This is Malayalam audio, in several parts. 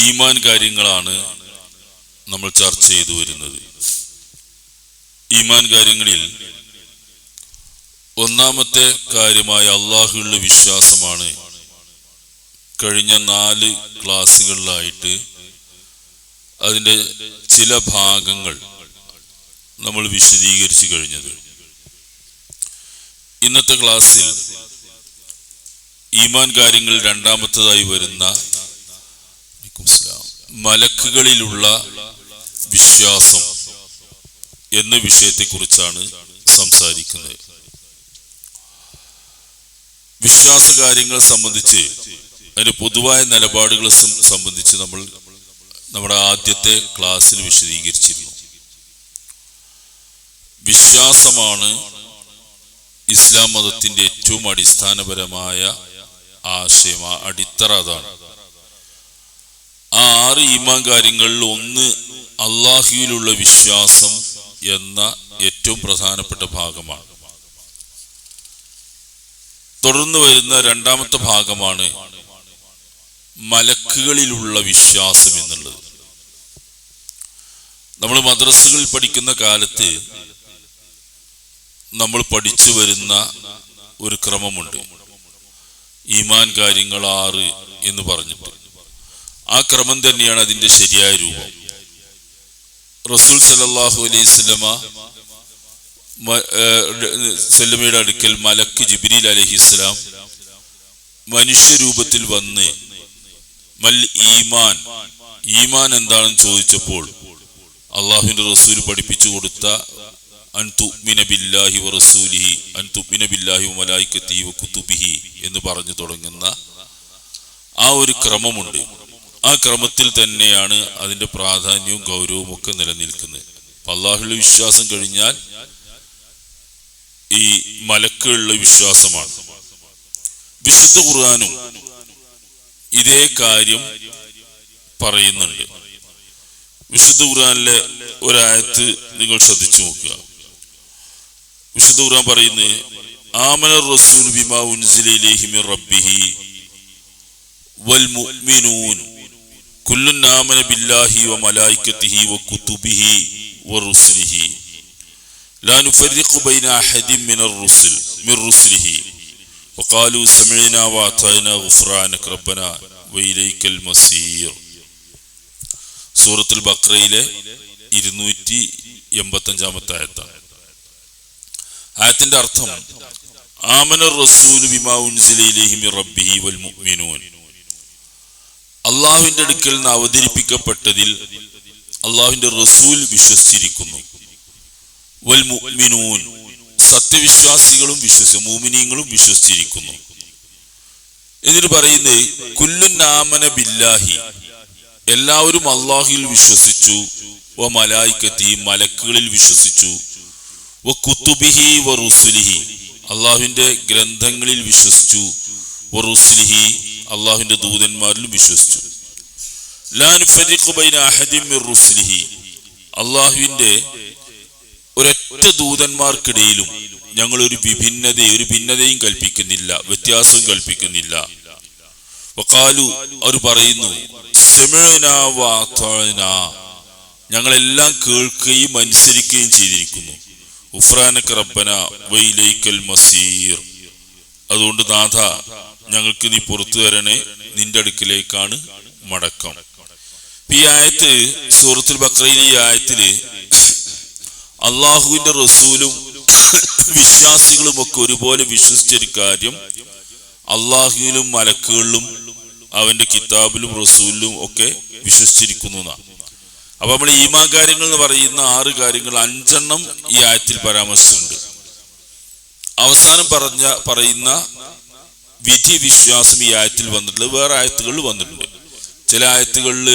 ഈമാൻ കാര്യങ്ങളാണ് നമ്മൾ ചർച്ച ചെയ്തു വരുന്നത്. ഈമാൻ കാര്യങ്ങളിൽ ഒന്നാമത്തെ കാര്യമായ അള്ളാഹുവിലുള്ള വിശ്വാസമാണ് കഴിഞ്ഞ 4 ക്ലാസ്സുകളിലായിട്ട് അതിൻ്റെ ചില ഭാഗങ്ങൾ നമ്മൾ വിശദീകരിച്ചു കഴിഞ്ഞത്. ഇന്നത്തെ ക്ലാസ്സിൽ ഈമാൻ കാര്യങ്ങൾ രണ്ടാമത്തേതായി വരുന്ന മലക്കുകളിലുള്ള വിശ്വാസം എന്ന വിഷയത്തെക്കുറിച്ചാണ് സംസാരിക്കുന്നത്. വിശ്വാസ കാര്യങ്ങൾ സംബന്ധിച്ച് അതിന്റെ പൊതുവായ നിലപാടുകളെ സംബന്ധിച്ച് നമ്മൾ നമ്മുടെ ആദ്യത്തെ ക്ലാസ്സിൽ വിശദീകരിച്ചിരുന്നു. വിശ്വാസമാണ് ഇസ്ലാം മതത്തിന്റെ ഏറ്റവും അടിസ്ഥാനപരമായ ആശയം, അടിത്തറ അതാണ്. ആ 6 ഈമാൻ കാര്യങ്ങളിൽ ഒന്ന് അള്ളാഹുവിലുള്ള വിശ്വാസം എന്ന ഏറ്റവും പ്രധാനപ്പെട്ട ഭാഗമാണ്. തുടർന്ന് വരുന്ന രണ്ടാമത്തെ ഭാഗമാണ് മലക്കുകളിലുള്ള വിശ്വാസം എന്നുള്ളത്. നമ്മൾ മദ്രസകളിൽ പഠിക്കുന്ന കാലത്ത് നമ്മൾ പഠിച്ചു വരുന്ന ഒരു ക്രമമുണ്ട്, ഈമാൻ കാര്യങ്ങൾ 6 എന്ന് പറഞ്ഞിട്ട്. ആ ക്രമം തന്നെയാണ് അതിന്റെ ശരിയായ രൂപം. റസൂൽ സല്ലല്ലാഹു അലൈഹി വസല്ലമയുടെ അടുക്കൽ മലക്ക് ജിബ്രീൽ അലൈഹിസ്സലാം മനുഷ്യരൂപത്തിൽ വന്ന് മൽ ഈമാൻ, ഈമാൻ എന്താണെന്ന് ചോദിച്ചപ്പോൾ അള്ളാഹുവിന്റെ റസൂൽ പഠിപ്പിച്ചു കൊടുത്ത അൻ തുഅ്മിന ബില്ലാഹി വറസൂലിഹി അൻ തുഅ്മിന ബില്ലാഹി വമലായികതിഹി വകുതുബിഹി എന്ന് പറഞ്ഞു തുടങ്ങുന്ന ആ ഒരു ക്രമമുണ്ട്. ആ ക്രമത്തിൽ തന്നെയാണ് അതിന്റെ പ്രാധാന്യവും ഗൗരവവും ഒക്കെ നിലനിൽക്കുന്നത്. അള്ളാഹുവിലുള്ള വിശ്വാസം കഴിഞ്ഞാൽ ഈ മലക്കുകളുടെ വിശ്വാസമാണ്. വിശുദ്ധ ഖുർആനും ഇതേ കാര്യം പറയുന്നുണ്ട്. വിശുദ്ധ ഖുർആനിലെ ഒരായത്ത് നിങ്ങൾ ശ്രദ്ധിച്ചു നോക്കുക. വിശുദ്ധ ഖുർആൻ പറയുന്നത് ആമന റസൂൽ ബിമാ ഉൻസില ഇലൈഹി മിർ റബ്ബിഹി വൽ മുഅ്മിനൂൻ കുല്ലുൻ ആമന ബില്ലാഹി വമലായികതിഹി വകുതുബിഹി വറുസുലിഹി ലാ നുഫർരിഖു ബൈന അഹദിൻ മിർ റുസുലിഹി വഖാലു സമിഅനാ വഅതഅനാ ഗുഫ്രാനക റബ്ബനാ വഇലൈക്കൽ മസീർ. സൂറത്തുൽ ബഖറയിലെ 285-ാമത്തെ ആയത്താണ്. ആയത്തിന്റെ അർത്ഥം ആമന റസൂലു ബിമാ ഉൻസില ഇലൈഹി മിർ റബ്ബിഹി വൽ മുഅ്മിനൂൻ, അള്ളാഹുവിന്റെ അടുക്കൽ നിന്ന് അവതരിപ്പിക്കപ്പെട്ടതിൽ അള്ളാഹുവിന്റെ റസൂൽ വിശ്വസിച്ചിരിക്കുന്നു. വൽ മുഅ്മിനൂൻ, സത്യവിശ്വാസികളും മുഅ്മിനീങ്ങളും വിശ്വസിച്ചിരിക്കുന്നു. എന്നിട്ട് പറയുന്നത് കുല്ലുൻ ആമന ബില്ലാഹി, എല്ലാവരും അള്ളാഹുവിൽ വിശ്വസിച്ചു. വ മലായികതി, മലക്കുകളിൽ വിശ്വസിച്ചു. വ കുതുബിഹി വ റുസുലിഹി, അള്ളാഹുവിന്റെ ഗ്രന്ഥങ്ങളിൽ വിശ്വസിച്ചു. വ റുസുലിഹി, അള്ളാഹുവിന്റെ ദൂതന്മാരിലും വിശ്വസിച്ചു. ലാ നുഫർരിഖു ബൈന അഹദിൻ മിർ റുസുലിഹി, അള്ളാഹുവിന്റെ ഒരൊറ്റ ദൂതന്മാർക്കിടയിലും ഞങ്ങൾ ഒരു ഭിന്നതയും കൽപ്പിക്കുന്നില്ല, വ്യത്യാസവും കൽപ്പിക്കുന്നില്ല. വഖാലു, അവർ പറയുന്നു സമിഅനാ വഅതഅനാ, ഞങ്ങളെല്ലാം കേൾക്കുകയും അനുസരിക്കുകയും ചെയ്തിരിക്കുന്നു. ഗുഫ്രാനക റബ്ബനാ വഇലൈക്കൽ മസീർ, അതുകൊണ്ട് നാഥ ഞങ്ങൾക്ക് നീ പുറത്തു തരണേ, നിന്റെ അടുക്കിലേക്കാണ് മടക്കം. ഈ ആയത്ത്, സൂറത്തുൽ ബഖറയിലെ ഈ ആയത്തില് അള്ളാഹുവിന്റെ റസൂലും വിശ്വാസികളും ഒക്കെ ഒരുപോലെ വിശ്വസിച്ചൊരു കാര്യം അള്ളാഹുവിലും മലക്കുകളിലും അവന്റെ കിതാബിലും റസൂലിലും ഒക്കെ വിശ്വസിച്ചിരിക്കുന്നു എന്നാണ്. അപ്പൊ നമ്മൾ ഈമാൻ കാര്യങ്ങൾ എന്ന് പറയുന്ന 6 കാര്യങ്ങൾ 5 ഈ ആയത്തിൽ പരാമർശിച്ചിട്ടുണ്ട്. അവസാനം പറയുന്ന വിധി വിശ്വാസം ഈ ആയത്തിൽ വന്നിട്ടുള്ളത് വേറെ ആയത്തുകളിൽ വന്നിട്ടുണ്ട്. ചില ആയത്തുകളിൽ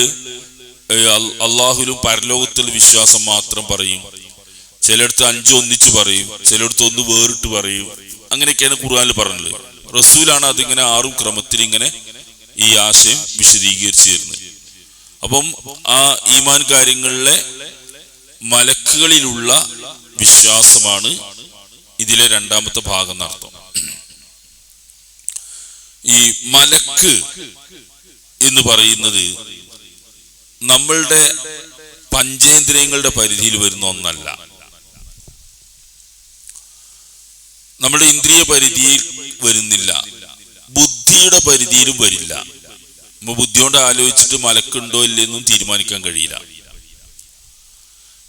അള്ളാഹുവിലും പരലോകത്തിലുള്ള വിശ്വാസം മാത്രം പറയും, ചിലയിടത്ത് 5 ഒന്നിച്ച് പറയും, ചിലയിടത്ത് 1 വേറിട്ട് പറയും. അങ്ങനെയൊക്കെയാണ് ഖുർആനിൽ പറഞ്ഞത്. റസൂലാണ് അതിങ്ങനെ 6 ക്രമത്തിൽ ഇങ്ങനെ ഈ ആശയം വിശദീകരിച്ചു തരുന്നത്. അപ്പം ആ ഈമാൻ കാര്യങ്ങളിലെ മലക്കുകളിലുള്ള വിശ്വാസമാണ് ഇതിലെ രണ്ടാമത്തെ ഭാഗം എന്നർത്ഥം. ഈ മലക്ക് എന്ന് പറയുന്നത് നമ്മളുടെ പഞ്ചേന്ദ്രിയങ്ങളുടെ പരിധിയിൽ വരുന്ന ഒന്നല്ല. നമ്മുടെ ഇന്ദ്രിയ പരിധിയിൽ വരുന്നില്ല, ബുദ്ധിയുടെ പരിധിയിലും വരില്ല. നമ്മ ബുദ്ധി കൊണ്ട് ആലോചിച്ചിട്ട് മലക്കുണ്ടോ ഇല്ലെന്നും തീരുമാനിക്കാൻ കഴിയില്ല.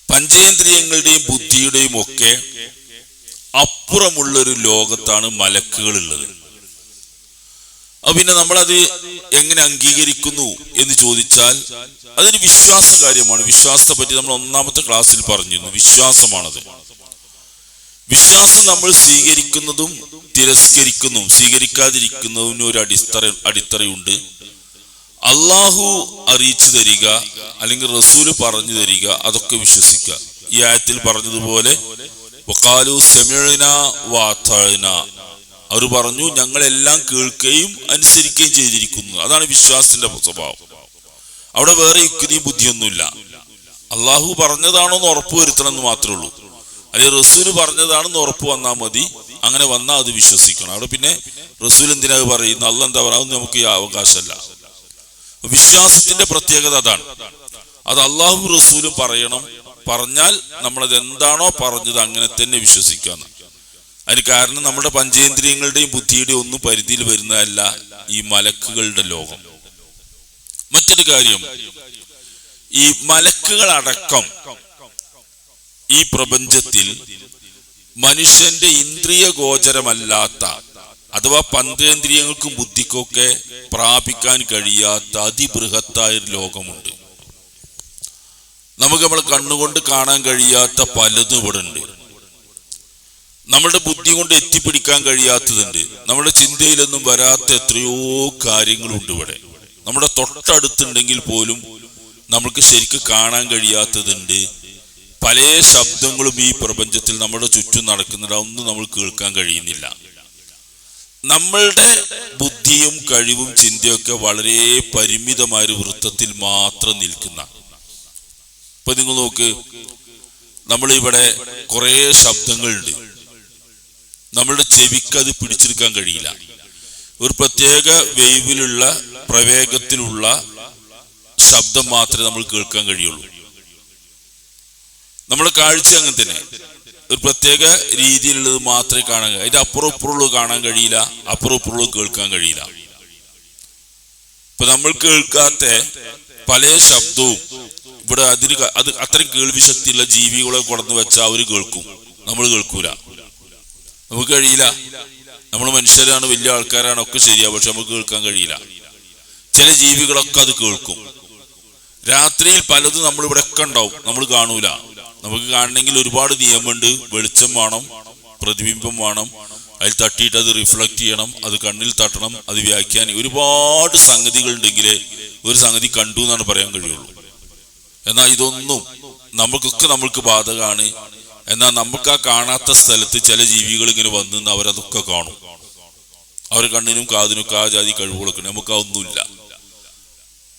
പഞ്ചേന്ദ്രിയങ്ങളുടെയും ബുദ്ധിയുടെയും ഒക്കെ അപ്പുറമുള്ളൊരു ലോകത്താണ് മലക്കുകൾ ഉള്ളത്. അപ്പൊ പിന്നെ നമ്മളത് എങ്ങനെ അംഗീകരിക്കുന്നു എന്ന് ചോദിച്ചാൽ അതൊരു വിശ്വാസ കാര്യമാണ്. വിശ്വാസത്തെ പറ്റി നമ്മൾ ഒന്നാമത്തെ ക്ലാസ്സിൽ പറഞ്ഞിരുന്നു. വിശ്വാസമാണത്. വിശ്വാസം നമ്മൾ സ്വീകരിക്കുന്നതും തിരസ്കരിക്കുന്നതും സ്വീകരിക്കാതിരിക്കുന്നതിനും ഒരു അടിത്തറയുണ്ട്. അള്ളാഹു അറിയിച്ചു തരിക അല്ലെങ്കിൽ റസൂല് പറഞ്ഞു തരിക, അതൊക്കെ വിശ്വസിക്കുക. ഈ ആയത്തിൽ പറഞ്ഞതുപോലെ വഖാലു സമിഅനാ വഅതഅനാ, അവർ പറഞ്ഞു ഞങ്ങളെല്ലാം കേൾക്കുകയും അനുസരിക്കുകയും ചെയ്തിരിക്കുന്നു. അതാണ് വിശ്വാസത്തിന്റെ സ്വഭാവം. അവിടെ വേറെ യുക്തിയും ബുദ്ധിയൊന്നുമില്ല. അള്ളാഹു പറഞ്ഞതാണോന്ന് ഉറപ്പ് വരുത്തണം എന്ന് മാത്രമേ ഉള്ളൂ. അല്ലെങ്കിൽ റസൂല് പറഞ്ഞതാണെന്ന് ഉറപ്പ് വന്നാൽ മതി. അങ്ങനെ വന്നാൽ അത് വിശ്വസിക്കണം. അവിടെ പിന്നെ റസൂൽ എന്തിനാ പറയുന്നത്, അള്ളാഹ് എന്താ പറയുക, നമുക്ക് ഈ അവകാശമല്ല. വിശ്വാസത്തിന്റെ പ്രത്യേകത അതാണ്. അത് അള്ളാഹു റസൂലും പറഞ്ഞാൽ നമ്മളത് എന്താണോ പറഞ്ഞത് അങ്ങനെ തന്നെ വിശ്വസിക്കാന്ന്. അതിന് കാരണം നമ്മുടെ പഞ്ചേന്ദ്രിയങ്ങളുടെയും ബുദ്ധിയുടെയും ഒന്നും പരിധിയിൽ വരുന്നതല്ല ഈ മലക്കുകളുടെ ലോകം. മറ്റൊരു കാര്യം, ഈ മലക്കുകളടക്കം ഈ പ്രപഞ്ചത്തിൽ മനുഷ്യന്റെ ഇന്ദ്രിയ ഗോചരമല്ലാത്ത അഥവാ പഞ്ചേന്ദ്രിയങ്ങൾക്കും ബുദ്ധിക്കൊക്കെ പ്രാപിക്കാൻ കഴിയാത്ത അതിബൃഹത്തായ ഒരു ലോകമുണ്ട്. നമുക്ക് നമ്മളെ കണ്ണുകൊണ്ട് കാണാൻ കഴിയാത്ത പലതും ഇവിടെ ഉണ്ട്. നമ്മുടെ ബുദ്ധി കൊണ്ട് എത്തിപ്പിടിക്കാൻ കഴിയാത്തതുണ്ട്. നമ്മുടെ ചിന്തയിലൊന്നും വരാത്ത എത്രയോ കാര്യങ്ങളുണ്ട് ഇവിടെ. നമ്മുടെ തൊട്ടടുത്തുണ്ടെങ്കിൽ പോലും നമുക്ക് ശരിക്കും കാണാൻ കഴിയാത്തതുണ്ട്. പല ശബ്ദങ്ങളും ഈ പ്രപഞ്ചത്തിൽ നമ്മുടെ ചുറ്റും നടക്കുന്നുണ്ട്. അതൊന്നും നമ്മൾ കേൾക്കാൻ കഴിയുന്നില്ല. നമ്മളുടെ ബുദ്ധിയും കഴിവും ചിന്തയൊക്കെ വളരെ പരിമിതമായ ഒരു വൃത്തത്തിൽ മാത്രം നിൽക്കുന്ന. ഇപ്പൊ നിങ്ങൾ നോക്ക്, നമ്മളിവിടെ കുറെ ശബ്ദങ്ങളുണ്ട്. നമ്മളുടെ ചെവിക്ക് അത് പിടിച്ചെടുക്കാൻ കഴിയില്ല. ഒരു പ്രത്യേക വേവിലുള്ള പ്രവേഗത്തിലുള്ള ശബ്ദം മാത്രമേ നമ്മൾ കേൾക്കാൻ കഴിയുള്ളൂ. നമ്മുടെ കാഴ്ച അങ്ങനെ തന്നെ ഒരു പ്രത്യേക രീതിയിലുള്ളത് മാത്രമേ കാണാൻ കഴിയൂ. അതിന്റെ അപ്പുറം ഇപ്പുറമുള്ളത് കാണാൻ കഴിയില്ല, അപ്പുറം ഇപ്പുറമുള്ളത് കേൾക്കാൻ കഴിയില്ല. ഇപ്പൊ നമ്മൾ കേൾക്കാത്ത പല ശബ്ദവും ഇവിടെ അത് അത്രയും കേൾവി ശക്തിയുള്ള ജീവികളെ കൊണ്ടു വെച്ചാൽ അവര് കേൾക്കും, നമ്മൾ കേൾക്കൂല. നമുക്ക് കഴിയില്ല. നമ്മൾ മനുഷ്യരാണ്, വലിയ ആൾക്കാരാണ്, ഒക്കെ ശരിയാ, പക്ഷെ നമുക്ക് കേൾക്കാൻ കഴിയില്ല. ചില ജീവികളൊക്കെ അത് കേൾക്കും. രാത്രിയിൽ പലതും നമ്മൾ ഇവിടെ ഒക്കെ ഉണ്ടാവും, നമ്മൾ കാണൂല. നമുക്ക് കാണണമെങ്കിൽ ഒരുപാട് നിയമമുണ്ട്. വെളിച്ചം വേണം, പ്രതിബിംബം വേണം, അതിൽ തട്ടിയിട്ട് അത് റിഫ്ലക്ട് ചെയ്യണം, അത് കണ്ണിൽ തട്ടണം, അത് വ്യാഖ്യാനം, ഒരുപാട് സംഗതികൾ ഉണ്ടെങ്കിലേ ഒരു സംഗതി കണ്ടു എന്നാണ് പറയാൻ കഴിയുള്ളൂ. എന്നാൽ ഇതൊന്നും നമ്മൾക്ക് ബാധകമാണ്. എന്നാൽ നമുക്ക് ആ കാണാത്ത സ്ഥലത്ത് ചില ജീവികൾ ഇങ്ങനെ വന്ന് അവരതൊക്കെ കാണും. അവരെ കണ്ണിനും കാതിനൊക്കെ ആ ജാതി കഴിവുകളൊക്കെ, നമുക്ക് അതൊന്നുമില്ല.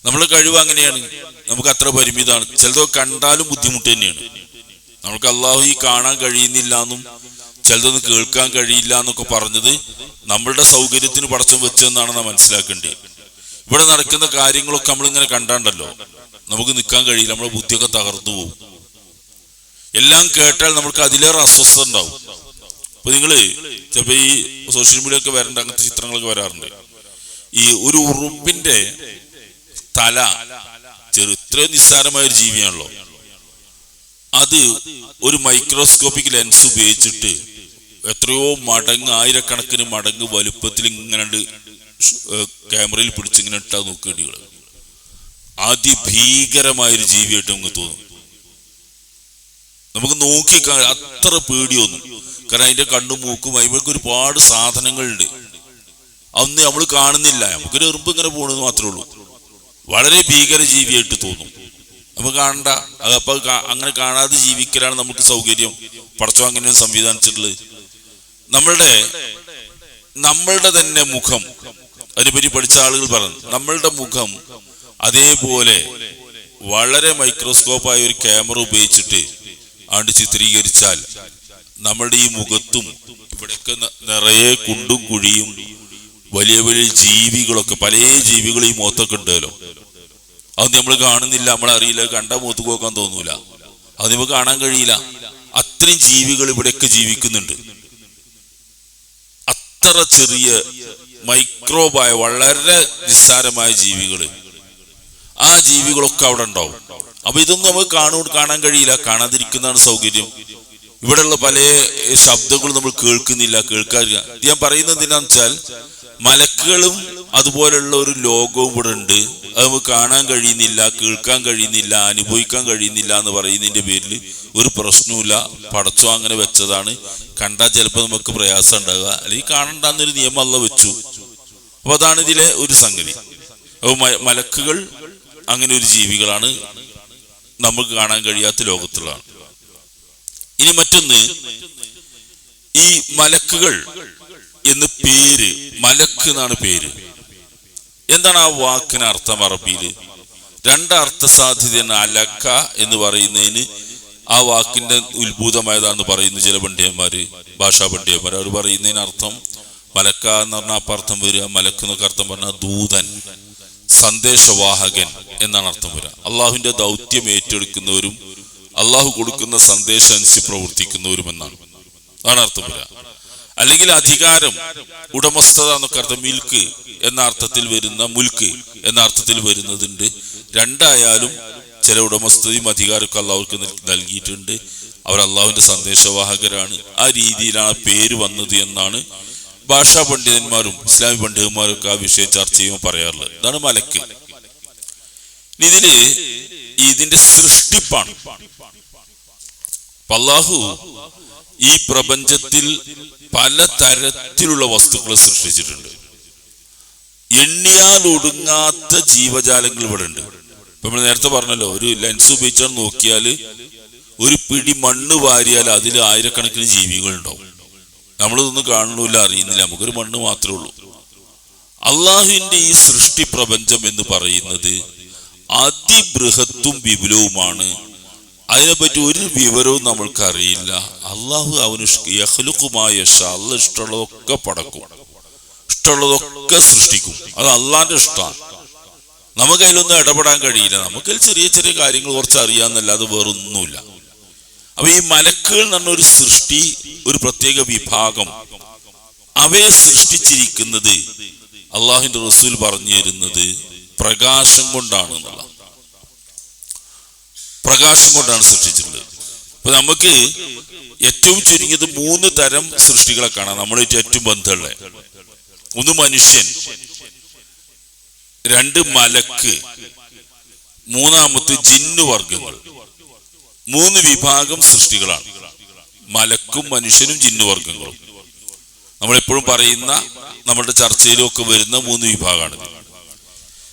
നമ്മളെ കഴിവ് അങ്ങനെയാണ്, നമുക്ക് അത്ര പരിമിതമാണ്. ചിലതൊക്കെ കണ്ടാലും ബുദ്ധിമുട്ട് തന്നെയാണ്. നമുക്ക് അള്ളാഹു ഈ കാണാൻ കഴിയുന്നില്ല എന്നും ചിലതൊന്നും കേൾക്കാൻ കഴിയില്ല എന്നൊക്കെ പറഞ്ഞത് നമ്മളുടെ സൗകര്യത്തിന് പടച്ചം വെച്ചതെന്നാണ് നാം മനസ്സിലാക്കേണ്ടത്. ഇവിടെ നടക്കുന്ന കാര്യങ്ങളൊക്കെ നമ്മളിങ്ങനെ കണ്ടാണ്ടല്ലോ നമുക്ക് നിൽക്കാൻ കഴിയില്ല, നമ്മുടെ ബുദ്ധിയൊക്കെ തകർന്നു പോകും. എല്ലാം കേട്ടാൽ നമുക്ക് അതിലേറെ അസ്വസ്ഥത ഉണ്ടാവും. അപ്പൊ നിങ്ങള് ചിലപ്പോ ഈ സോഷ്യൽ മീഡിയ ഒക്കെ വരേണ്ട അങ്ങനത്തെ ചിത്രങ്ങളൊക്കെ വരാറുണ്ട്. ഈ ഒരു ഉറുമ്പിന്റെ തല ഇത്രയും നിസ്സാരമായ ഒരു ജീവിയാണല്ലോ, അത് ഒരു മൈക്രോസ്കോപ്പിക് ലെൻസ് ഉപയോഗിച്ചിട്ട് എത്രയോ മടങ്ങ്, ആയിരക്കണക്കിന് മടങ്ങ് വലുപ്പത്തിൽ ഇങ്ങനെ ക്യാമറയിൽ പിടിച്ചിങ്ങനെ ഇട്ടാ നോക്കേണ്ടികൾ. അതിഭീകരമായൊരു ജീവിയായിട്ട് നമുക്ക് തോന്നും. നമുക്ക് നോക്കിക്കാൻ അത്ര പേടിയൊന്നും, കാരണം അതിന്റെ കണ്ണും മൂക്കും അതിലേക്ക് ഒരുപാട് സാധനങ്ങളുണ്ട്. അതൊന്നും നമ്മൾ കാണുന്നില്ല. നമുക്കൊരു എറുമ്പ് ഇങ്ങനെ പോണെന്ന് മാത്രമേ ഉള്ളൂ. വളരെ ഭീകര ജീവിയായിട്ട് തോന്നും. നമുക്ക് കാണണ്ട. അതപ്പോ അങ്ങനെ കാണാതെ ജീവിക്കലാണ് നമുക്ക് സൗകര്യം. പടച്ചോ അങ്ങനെയാണ് സംവിധാനിച്ചിട്ടുള്ളത്. നമ്മളുടെ തന്നെ മുഖം, അതിനെപ്പറ്റി പഠിച്ച ആളുകൾ പറഞ്ഞു, നമ്മളുടെ മുഖം അതേപോലെ വളരെ മൈക്രോസ്കോപ്പായ ഒരു ക്യാമറ ഉപയോഗിച്ചിട്ട് ആണ്ട് ചിത്രീകരിച്ചാൽ നമ്മളുടെ ഈ മുഖത്തും ഇവിടെയൊക്കെ നിറയെ കുണ്ടും കുഴിയും വലിയ വലിയ ജീവികളൊക്കെ, പല ജീവികളും ഈ മുഖത്തൊക്കെ ഉണ്ടല്ലോ. അത് നമ്മൾ കാണുന്നില്ല, നമ്മളറിയില്ല, കണ്ടാൽ മൂത്ത് പോക്കാൻ തോന്നൂല, അത് നമുക്ക് കാണാൻ കഴിയില്ല. അത്രയും ജീവികൾ ഇവിടെയൊക്കെ ജീവിക്കുന്നുണ്ട്. അത്ര ചെറിയ മൈക്രോബായ വളരെ നിസ്സാരമായ ജീവികൾ, ആ ജീവികളൊക്കെ അവിടെ ഉണ്ടാവും. അപ്പൊ ഇതൊന്നും നമുക്ക് കാണാൻ കഴിയില്ല, കാണാതിരിക്കുന്നതാണ് സൗകര്യം. ഇവിടെയുള്ള പല ശബ്ദങ്ങളും നമ്മൾ കേൾക്കാറില്ല. ഞാൻ പറയുന്നത് എന്തിനാന്ന് വെച്ചാൽ, മലക്കുകളും അതുപോലുള്ള ഒരു ലോകവും ഇവിടെ ഉണ്ട്. അത് നമുക്ക് കാണാൻ കഴിയുന്നില്ല, കേൾക്കാൻ കഴിയുന്നില്ല, അനുഭവിക്കാൻ കഴിയുന്നില്ല എന്ന് പറയുന്നതിന്റെ പേരിൽ ഒരു പ്രശ്നവുമില്ല. പടച്ചോ അങ്ങനെ വെച്ചതാണ്. കണ്ടാൽ ചിലപ്പോൾ നമുക്ക് പ്രയാസം ഉണ്ടാകുക, അല്ലെങ്കിൽ കാണണ്ടെന്നൊരു നിയമം അല്ലാഹു വെച്ചു. അപ്പൊ അതാണ് ഇതിലെ ഒരു സംഗതി. അപ്പൊ മലക്കുകൾ അങ്ങനെ ഒരു ജീവികളാണ്, നമുക്ക് കാണാൻ കഴിയാത്ത ലോകത്തുള്ളതാണ്. ഇനി മറ്റൊന്ന്, ഈ മലക്കുകൾ എന്ന് പേര്, മലക്ക് എന്നാണ് പേര്. എന്താണ് ആ വാക്കിന് അർത്ഥം? അറബിയിൽ രണ്ടർത്ഥ സാധ്യതയാണ്. അലക്ക എന്ന് പറയുന്നതിന് ആ വാക്കിന്റെ ഉത്ഭൂതമായതാണെന്ന് പറയുന്നു ചില പണ്ഡിതന്മാര്, ഭാഷാ പണ്ഡിതന്മാർ. അവർ പറയുന്നതിന് അർത്ഥം മലക്ക എന്ന് പറഞ്ഞാൽ അപ്പം അർത്ഥം വരിക, മലക്ക് എന്നൊക്കെ അർത്ഥം പറഞ്ഞാൽ ദൂതൻ, സന്ദേശവാഹകൻ എന്നാണ് അർത്ഥം വരിക. അള്ളാഹുവിന്റെ ദൗത്യം ഏറ്റെടുക്കുന്നവരും അള്ളാഹു കൊടുക്കുന്ന സന്ദേശം അനുസരിച്ച് പ്രവർത്തിക്കുന്നവരും എന്നാണ് അർത്ഥം വരിക. അല്ലെങ്കിൽ അധികാരം, ഉടമസ്ഥത എന്നൊക്കെ അർത്ഥം, മിൽക്ക് എന്ന അർത്ഥത്തിൽ വരുന്ന, മുൽക്ക് എന്ന അർത്ഥത്തിൽ വരുന്നതുണ്ട്. രണ്ടായാലും ചില ഉടമസ്ഥതയും അധികാരമൊക്കെ അള്ളാഹുക്ക് നൽകിയിട്ടുണ്ട്. അവർ അള്ളാഹുവിന്റെ സന്ദേശവാഹകരാണ്. ആ രീതിയിലാണ് പേര് വന്നത് എന്നാണ് ഭാഷാ പണ്ഡിതന്മാരും ഇസ്ലാമിക് പണ്ഡിതന്മാരും ഒക്കെ ആ വിഷയം ചർച്ച ചെയ്യുമ്പോൾ പറയാറുള്ളത്. ഇതാണ് മലക്ക്. ഇതിന്റെ സൃഷ്ടിപ്പാണ്. അല്ലാഹു ഈ പ്രപഞ്ചത്തിൽ പല തരത്തിലുള്ള വസ്തുക്കളെ സൃഷ്ടിച്ചിട്ടുണ്ട്. എണ്ണിയാൽ ഒടുങ്ങാത്ത ജീവജാലങ്ങൾ ഇവിടെ ഉണ്ട്. ഇപ്പൊ നമ്മൾ നേരത്തെ പറഞ്ഞല്ലോ, ഒരു ലെൻസ് ഉപയോഗിച്ചാൽ നോക്കിയാൽ ഒരു പിടി മണ്ണ് വാരിയാൽ അതിൽ ആയിരക്കണക്കിന് ജീവികൾ ഉണ്ടാവും. നമ്മളിതൊന്നും കാണുന്നില്ല, അറിയുന്നില്ല, നമുക്കൊരു മണ്ണ് മാത്രമേ ഉള്ളൂ. അള്ളാഹുവിന്റെ ഈ സൃഷ്ടി പ്രപഞ്ചം എന്ന് പറയുന്നത് അതിബൃഹത്തും വിപുലവുമാണ്. അതിനെപ്പറ്റി ഒരു വിവരവും നമ്മൾക്ക് അറിയില്ല. അള്ളാഹു അവന് അള്ളാഹ് ഇഷ്ടമുള്ളതൊക്കെ പടക്കും, ഇഷ്ടമുള്ളതൊക്കെ സൃഷ്ടിക്കും. അത് അള്ളാന്റെ ഇഷ്ടമാണ്. നമുക്ക് അതിലൊന്നും ഇടപെടാൻ കഴിയില്ല. നമുക്കതിൽ ചെറിയ ചെറിയ കാര്യങ്ങൾ കുറച്ച് അറിയാമെന്നല്ലാതെ വേറൊന്നുമില്ല. അപ്പൊ ഈ മലക്കുകൾ എന്ന് പറഞ്ഞ ഒരു സൃഷ്ടി, ഒരു പ്രത്യേക വിഭാഗം, അവയെ സൃഷ്ടിച്ചിരിക്കുന്നത് അള്ളാഹുവിന്റെ റസൂൽ പറഞ്ഞു തരുന്നത് പ്രകാശം കൊണ്ടാണ് എന്നുള്ള, പ്രകാശം കൊണ്ടാണ് സൃഷ്ടിച്ചിട്ടുള്ളത്. അപ്പൊ നമുക്ക് ഏറ്റവും ചുരുങ്ങിയത് 3 തരം സൃഷ്ടികളെ കാണാം നമ്മളായിട്ട് ഏറ്റവും ബന്ധമുള്ള. ഒന്ന് മനുഷ്യൻ, 2 മലക്ക്, 3 ജിന്നു വർഗങ്ങൾ. 3 വിഭാഗം സൃഷ്ടികളാണ് മലക്കും മനുഷ്യനും ജിന്നു വർഗങ്ങളും. നമ്മളെപ്പോഴും പറയുന്ന, നമ്മുടെ ചർച്ചയിലും ഒക്കെ വരുന്ന 3 വിഭാഗമാണ്.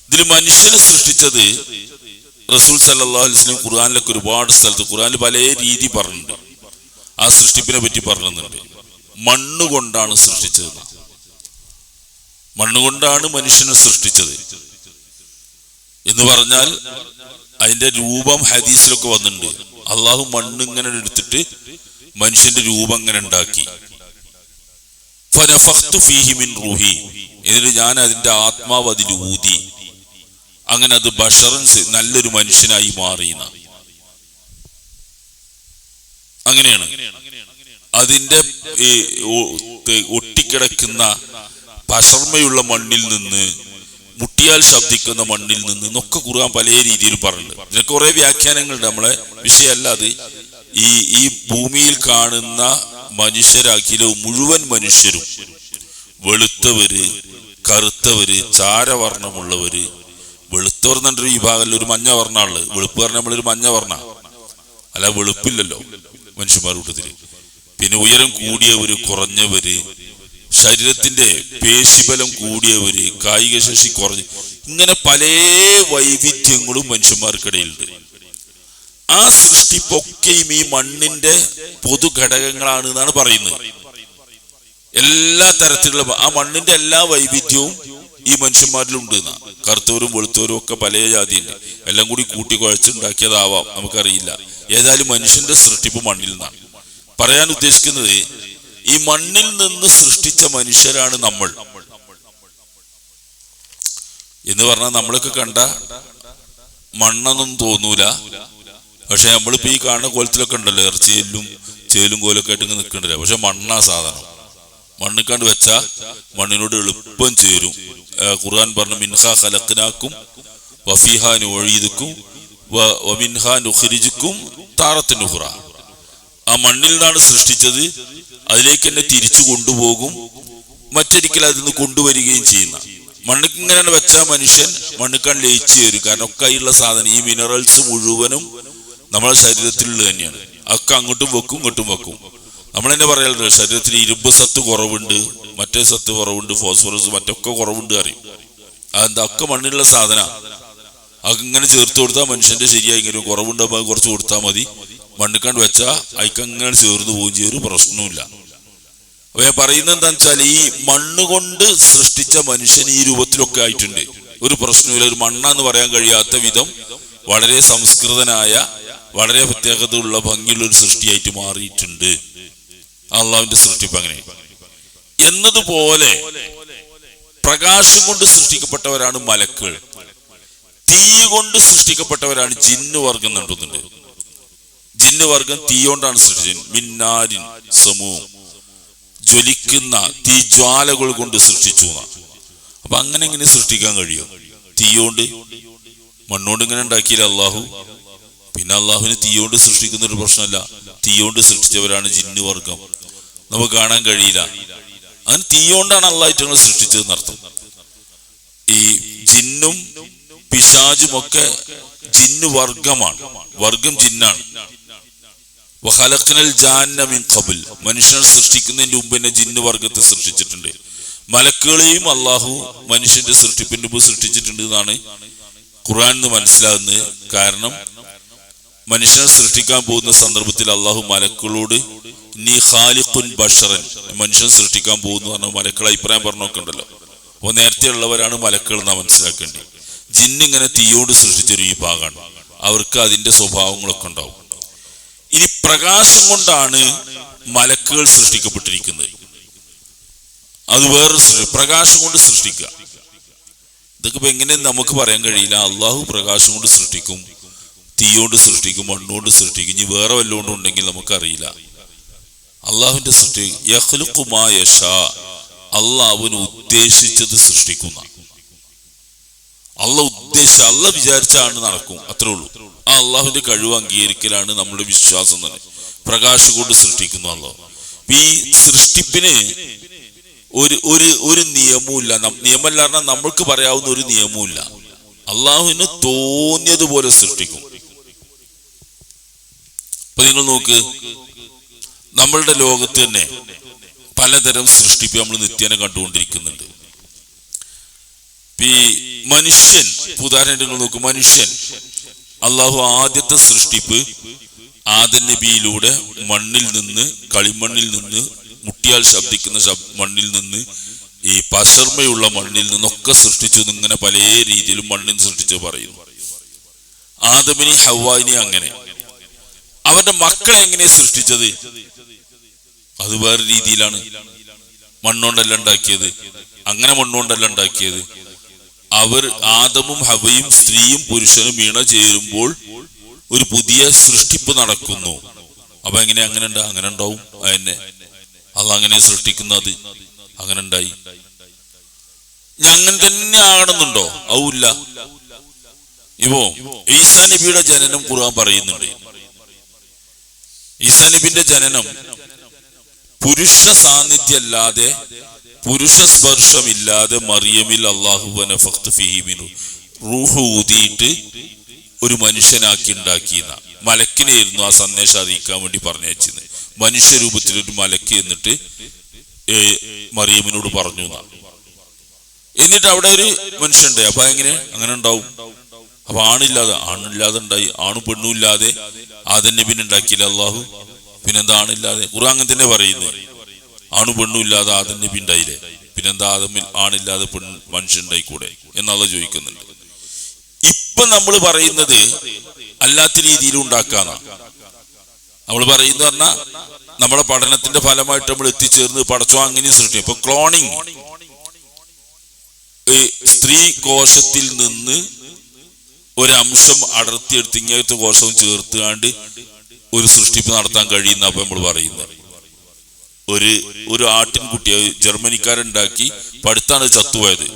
ഇതിൽ മനുഷ്യനെ സൃഷ്ടിച്ചത് റസൂൽ സല്ലല്ലാഹു അലൈഹി വസല്ലം ഖുർആനിലൊക്കെ ഒരുപാട് സ്ഥലത്ത്, ഖുർആനിൽ പല രീതി പറഞ്ഞിട്ടുണ്ട്, ആ സൃഷ്ടിപ്പിനെ പറ്റി പറഞ്ഞിട്ടുണ്ട്. മണ്ണുകൊണ്ടാണ് സൃഷ്ടിച്ചത്, മണ്ണുകൊണ്ടാണ് മനുഷ്യനെ സൃഷ്ടിച്ചത് എന്ന് പറഞ്ഞാൽ അതിന്റെ രൂപം ഹദീസിലൊക്കെ വന്നിട്ടുണ്ട്. അള്ളാഹു മണ്ണ് ഇങ്ങനെ എടുത്തിട്ട് മനുഷ്യന്റെ രൂപം ഇങ്ങനെ ഉണ്ടാക്കി. ഫനഫഖ്തു ഫീഹി മിൻ റൂഹി, എന്നിട്ട് ഞാൻ അതിന്റെ ആത്മാവ് അതിൽ ഊതി, അങ്ങനെ അത് ബശറൻ, നല്ലൊരു മനുഷ്യനായി മാറിയുന്ന. അങ്ങനെയാണ് അതിന്റെ ഒട്ടിക്കിടക്കുന്ന പശർമയുള്ള മണ്ണിൽ നിന്ന്, മുട്ടിയാൽ ശബ്ദിക്കുന്ന മണ്ണിൽ നിന്ന് എന്നൊക്കെ ഖുർആൻ പല രീതിയിൽ പറഞ്ഞിട്ടുണ്ട്. ഇതിനൊക്കെ കുറെ വ്യാഖ്യാനങ്ങളുണ്ട്, നമ്മളെ വിഷയമല്ല അത്. ഈ ഭൂമിയിൽ കാണുന്ന മനുഷ്യരാക്കിയിലെ മുഴുവൻ മനുഷ്യരും, വെളുത്തവര്, കറുത്തവര്, ചാരവർണ്ണമുള്ളവര്, വെളുത്തവർ എന്നൊരു വിഭാഗമല്ല, ഒരു മഞ്ഞ വർണ്ണമുള്ളത്. വെളുപ്പ് പറഞ്ഞാൽ നമ്മളൊരു മഞ്ഞ വർണ്ണ അല്ല, വെളുപ്പില്ലല്ലോ മനുഷ്യന്മാരുടെ കൂട്ടത്തില്. പിന്നെ ഉയരം കൂടിയവര്, കുറഞ്ഞവര്, ശരീരത്തിന്റെ പേശിബലം കൂടിയവര്, കായിക ശേഷി കുറഞ്ഞ, ഇങ്ങനെ പല വൈവിധ്യങ്ങളും മനുഷ്യന്മാർക്കിടയിലുണ്ട്. ആ സൃഷ്ടിപ്പൊക്കെയും ഈ മണ്ണിന്റെ പൊതുഘടകങ്ങളാണ് എന്നാണ് പറയുന്നത്. എല്ലാ തരത്തിലുള്ള ആ മണ്ണിന്റെ എല്ലാ വൈവിധ്യവും ഈ മനുഷ്യന്മാരിലുണ്ട് എന്നാ. കറുത്തവരും വെളുത്തവരും ഒക്കെ പല ജാതിയുണ്ട്, എല്ലാം കൂടി കൂട്ടി കുഴച്ചുണ്ടാക്കിയതാവാം, നമുക്കറിയില്ല. ഏതായാലും മനുഷ്യന്റെ സൃഷ്ടിപ്പ് മണ്ണിൽ നിന്നാണ്. പറയാൻ ഉദ്ദേശിക്കുന്നത്, ഈ മണ്ണിൽ നിന്ന് സൃഷ്ടിച്ച മനുഷ്യരാണ് നമ്മൾ എന്ന് പറഞ്ഞാൽ, നമ്മളൊക്കെ കണ്ട മണ്ണൊന്നും തോന്നൂല. പക്ഷെ നമ്മളിപ്പോ ഈ കാണുന്ന കോലത്തിലൊക്കെ ഉണ്ടല്ലോ, ഇറച്ചിയിലും ചേലും കോലൊക്കെ ആയിട്ട് ഇങ്ങനെ നിൽക്കണ്ടല്ലോ. പക്ഷെ മണ്ണാ സാധനം. മണ്ണിക്കാണ്ട് വെച്ചാ മണ്ണിനോട് എളുപ്പം ചേരും. ഖുർആൻ പറഞ്ഞു മിൻഹാ ഖലഖ്നാകും വഫീഹാ നുഈദുകും വമിൻഹാ നുഖ്രിജുകും താറത്തൻ ഉഖ്റ. ആ മണ്ണിൽ നിന്നാണ് സൃഷ്ടിച്ചത്, അതിലേക്ക് തന്നെ തിരിച്ചു കൊണ്ടുപോകും, മറ്റൊരിക്കൽ അതിൽ നിന്ന് കൊണ്ടുവരികയും ചെയ്യുന്ന. മണ്ണിക്ക് ഇങ്ങനെ വെച്ചാൽ മനുഷ്യൻ മണ്ണിക്കാൻ ലയിച്ചു വരും. കാരണം ഒക്കെ അതിലുള്ള സാധനം, ഈ മിനറൽസ് മുഴുവനും നമ്മുടെ ശരീരത്തിലുള്ള തന്നെയാണ്. ഒക്കെ അങ്ങോട്ടും വെക്കും ഇങ്ങോട്ടും വെക്കും. നമ്മൾ തന്നെ പറയാറുണ്ട് ശരീരത്തിൽ ഇരുമ്പ് സത്ത് കുറവുണ്ട്, മറ്റേ സത്ത് കുറവുണ്ട്, ഫോസ്ഫറസ് മറ്റൊക്കെ കുറവുണ്ട് അറിയും. അതെന്താ? ഒക്കെ മണ്ണിലുള്ള സാധന. അങ്ങനെ ചേർത്ത് കൊടുത്താൽ മനുഷ്യന്റെ ശരിയായി ഇങ്ങനെ കുറവുണ്ടാകുമ്പോൾ കുറച്ച് കൊടുത്താൽ മതി. മണ്ണിക്കാണ്ട് വെച്ചാൽ അയക്കങ്ങനെ ചേർന്ന് പോവുകയും ചെയ്യും, ഒരു പ്രശ്നവുമില്ല. അപ്പൊ ഞാൻ പറയുന്നത് എന്താന്ന് വെച്ചാൽ ഈ മണ്ണ് കൊണ്ട് സൃഷ്ടിച്ച മനുഷ്യൻ ഈ രൂപത്തിലൊക്കെ ആയിട്ടുണ്ട്. ഒരു പ്രശ്നമില്ല. ഒരു മണ്ണെന്ന് പറയാൻ കഴിയാത്ത വിധം വളരെ സംസ്കൃതനായ, വളരെ പ്രത്യേകതയുള്ള ഭംഗിയുള്ള ഒരു സൃഷ്ടിയായിട്ട് മാറിയിട്ടുണ്ട് അള്ളാഹുവിന്റെ സൃഷ്ടിപ്പ്. അങ്ങനെ എന്നതുപോലെ പ്രകാശം കൊണ്ട് സൃഷ്ടിക്കപ്പെട്ടവരാണ് മലക്കുകൾ. തീ കൊണ്ട് സൃഷ്ടിക്കപ്പെട്ടവരാണ് ജിന്ന് വർഗം നടത്തുന്നുണ്ട്. ജിന്ന് വർഗം തീ കൊണ്ടാണ് സൃഷ്ടിച്ചത്. മിന്നാരിൻ സമൂഹം, ജ്വലിക്കുന്ന തീജ്വാലകൾ കൊണ്ട് സൃഷ്ടിച്ചു. അപ്പൊ അങ്ങനെ എങ്ങനെ സൃഷ്ടിക്കാൻ കഴിയും? തീയോണ്ട് മണ്ണോണ്ട് ഇങ്ങനെ ഉണ്ടാക്കിയില്ല അള്ളാഹു. പിന്നെ അള്ളാഹുവിന് തീയോണ്ട് സൃഷ്ടിക്കുന്ന ഒരു പ്രശ്നമല്ല. തീയോണ്ട് സൃഷ്ടിച്ചവരാണ് ജിന്ന് വർഗം. നമുക്ക് കാണാൻ കഴിയില്ല. അതിന് തീയോണ്ടാണ് അള്ളാഹു ഏറ്റവും സൃഷ്ടിച്ചതെന്ന് അർത്ഥം. ഈ ജിന്നും പിശാചും ഒക്കെ ജിന്ന് വർഗമാണ്. വർഗം ജിന്നാണ്. വഖലഖ്നൽ ജാന്ന മിൻ ഖബൽ, മനുഷ്യനെ സൃഷ്ടിക്കുന്നതിന് മുമ്പ് തന്നെ ജിന്ന് വർഗത്തെ സൃഷ്ടിച്ചിട്ടുണ്ട്. മലക്കുകളെയും അള്ളാഹു മനുഷ്യന്റെ സൃഷ്ടിപ്പിന് മുമ്പ് സൃഷ്ടിച്ചിട്ടുണ്ട് എന്നാണ് ഖുർആനിൽ നിന്ന് മനസ്സിലാകുന്നത്. കാരണം മനുഷ്യനെ സൃഷ്ടിക്കാൻ പോകുന്ന സന്ദർഭത്തിൽ അള്ളാഹു മലക്കുകളോട് നീ ഖാലിഖുൻ ബഷറൻ, മനുഷ്യനെ സൃഷ്ടിക്കാൻ പോകുന്നു പറഞ്ഞ മലക്കളെ അഭിപ്രായം പറഞ്ഞൊക്കെ ഉണ്ടല്ലോ. അപ്പൊ നേരത്തെ ഉള്ളവരാണ് മലക്കുകൾ എന്നാ മനസ്സിലാക്കേണ്ടത്. ജിന്നിങ്ങനെ തീയോട് സൃഷ്ടിച്ചൊരു ഈ ഭാഗമാണ്. അവർക്ക് അതിന്റെ സ്വഭാവങ്ങളൊക്കെ ഉണ്ടാവും. ഇനി പ്രകാശം കൊണ്ടാണ് മലക്കുകൾ സൃഷ്ടിക്കപ്പെട്ടിരിക്കുന്നത്. അത് വേറെ പ്രകാശം കൊണ്ട് സൃഷ്ടിക്കുക. ഇതൊക്കെ ഇപ്പൊ എങ്ങനെ നമുക്ക് പറയാൻ കഴിയില്ല. അള്ളാഹു പ്രകാശം കൊണ്ട് സൃഷ്ടിക്കും, തീയോണ്ട് സൃഷ്ടിക്കും, മണ്ണുകൊണ്ട് സൃഷ്ടിക്കും. ഇനി വേറെ വല്ലതുകൊണ്ടും ഉണ്ടെങ്കിൽ നമുക്കറിയില്ല. അള്ളാഹുവിന്റെ സൃഷ്ടി യഖ്ലുഖു മാ യശാ, അള്ളാഹുവിന് ഉദ്ദേശിച്ചത് സൃഷ്ടിക്കുന്ന. അള്ളാഹ് വിചാരിച്ചാണ് നടക്കും, അത്രേ ഉള്ളൂ. ആ അള്ളാഹുവിന്റെ കഴിവ് അംഗീകരിക്കലാണ് നമ്മുടെ വിശ്വാസം തന്നെ. പ്രകാശം കൊണ്ട് സൃഷ്ടിക്കുന്നു അള്ളാഹു. ഈ സൃഷ്ടിപ്പിന് ഒരു നിയമവുമില്ല. നിയമമല്ല പറഞ്ഞാൽ നമ്മൾക്ക് പറയാവുന്ന ഒരു നിയമവുമില്ല. അള്ളാഹുവിന് തോന്നിയതുപോലെ സൃഷ്ടിക്കും. അപ്പൊ നിങ്ങൾ നോക്ക്, നമ്മളുടെ ലോകത്ത് തന്നെ പലതരം സൃഷ്ടിപ്പ് നമ്മൾ നിത്യേന കണ്ടുകൊണ്ടിരിക്കുന്നുണ്ട്. ഈ മനുഷ്യൻ, ഉദാഹരണം നോക്കും, മനുഷ്യൻ അള്ളാഹു ആദ്യത്തെ സൃഷ്ടിപ്പ് ആദം നബിയിലൂടെ മണ്ണിൽ നിന്ന്, കളിമണ്ണിൽ നിന്ന്, മുട്ടിയാൽ ശബ്ദിക്കുന്ന മണ്ണിൽ നിന്ന്, ഈ പശർമയുള്ള മണ്ണിൽ നിന്നൊക്കെ സൃഷ്ടിച്ചു. ഇങ്ങനെ പല രീതിയിലും മണ്ണിൽ സൃഷ്ടിച്ചു പറയുന്നു. ആദമിനെ ഹവ്വായിനെ അങ്ങനെ. അവന്റെ മക്കളെ എങ്ങനെ സൃഷ്ടിച്ചത്? അത് വേറെ രീതിയിലാണ്. മണ്ണുകൊണ്ടല്ല ഉണ്ടാക്കിയത്, അങ്ങനെ മണ്ണുകൊണ്ടല്ല ഉണ്ടാക്കിയത്. അവർ ആദമും ഹവയും സ്ത്രീയും പുരുഷനും ഇണ ചേരുമ്പോൾ ഒരു പുതിയ സൃഷ്ടിപ്പ് നടക്കുന്നു. അപ്പൊ എങ്ങനെ അങ്ങനെ ഉണ്ടാവും? അതന്നെ അത് അങ്ങനെ സൃഷ്ടിക്കുന്നത് അങ്ങനെ ഉണ്ടായി. അങ്ങനെ തന്നെ ആകണമെന്നുണ്ടോ? അതുമില്ല. ഇപ്പോ ഈസാ നബിയുടെ ജനനം ഖുർആൻ പറയുന്നുണ്ട്. ഈസാ നബിന്റെ ജനനം പുരുഷ സാന്നിധ്യമല്ലാതെ, പുരുഷ സ്പർശമില്ലാതെ മറിയമിൽ അല്ലാഹു വനഫഖ്തു ഫീഹി മിൻഹു, റൂഹ് ഊതിയിട്ട് ഒരു മനുഷ്യനാക്കി ഉണ്ടാക്കിയെന്ന. മലക്കിനായിരുന്നു ആ സന്ദേശം അറിയിക്കാൻ വേണ്ടി പറഞ്ഞയച്ചത്. മനുഷ്യരൂപത്തിൽ ഒരു മലക്ക് എന്നിട്ട് മറിയമിനോട് പറഞ്ഞു. എന്നിട്ട് അവിടെ ഒരു മനുഷ്യണ്ട്. അപ്പൊ എങ്ങനെ അങ്ങനെ ഉണ്ടാവും? അപ്പൊ ആണില്ലാതെ ഉണ്ടായി. ആണും പെണ്ണും ഇല്ലാതെ ആദം നബിനെ ഉണ്ടാക്കിയില്ല അള്ളാഹു. പിന്നെന്താ ആണില്ലാതെ? ഖുർആൻ അങ്ങനെ തന്നെ പറയുന്നു. ആണു പെണ്ണും ഇല്ലാതെ ആദം നബി ഉണ്ടായില്ലേ, പിന്നെന്താ ആദമിൽ ആണില്ലാതെ മനുഷ്യൻ ഉണ്ടായിക്കൂടെ എന്നുള്ള ചോദിക്കുന്നുണ്ട്. ഇപ്പൊ നമ്മൾ പറയുന്നത് അല്ലാത്ത രീതിയിൽ ഉണ്ടാക്കാന്ന നമ്മൾ പറയുന്ന പറഞ്ഞാൽ നമ്മുടെ പഠനത്തിന്റെ ഫലമായിട്ട് നമ്മൾ എത്തിച്ചേർന്ന് പടച്ചോ അങ്ങനെ സൃഷ്ടി. ഇപ്പൊ ക്ലോണിങ്, സ്ത്രീ കോശത്തിൽ നിന്ന് ഒരംശം അടർത്തിയെടുത്ത് ഇങ്ങനത്തെ കോശവും ചേർത്തുകാണ്ട് ഒരു സൃഷ്ടിപ്പ് നടത്താൻ കഴിയുന്ന അപ്പൊ നമ്മൾ പറയുന്നത്. ഒരു ആട്ടിൻകുട്ടിയെ ജർമ്മനിക്കാരുണ്ടാക്കി പടുത്താണ് ചത്തുപോയത്.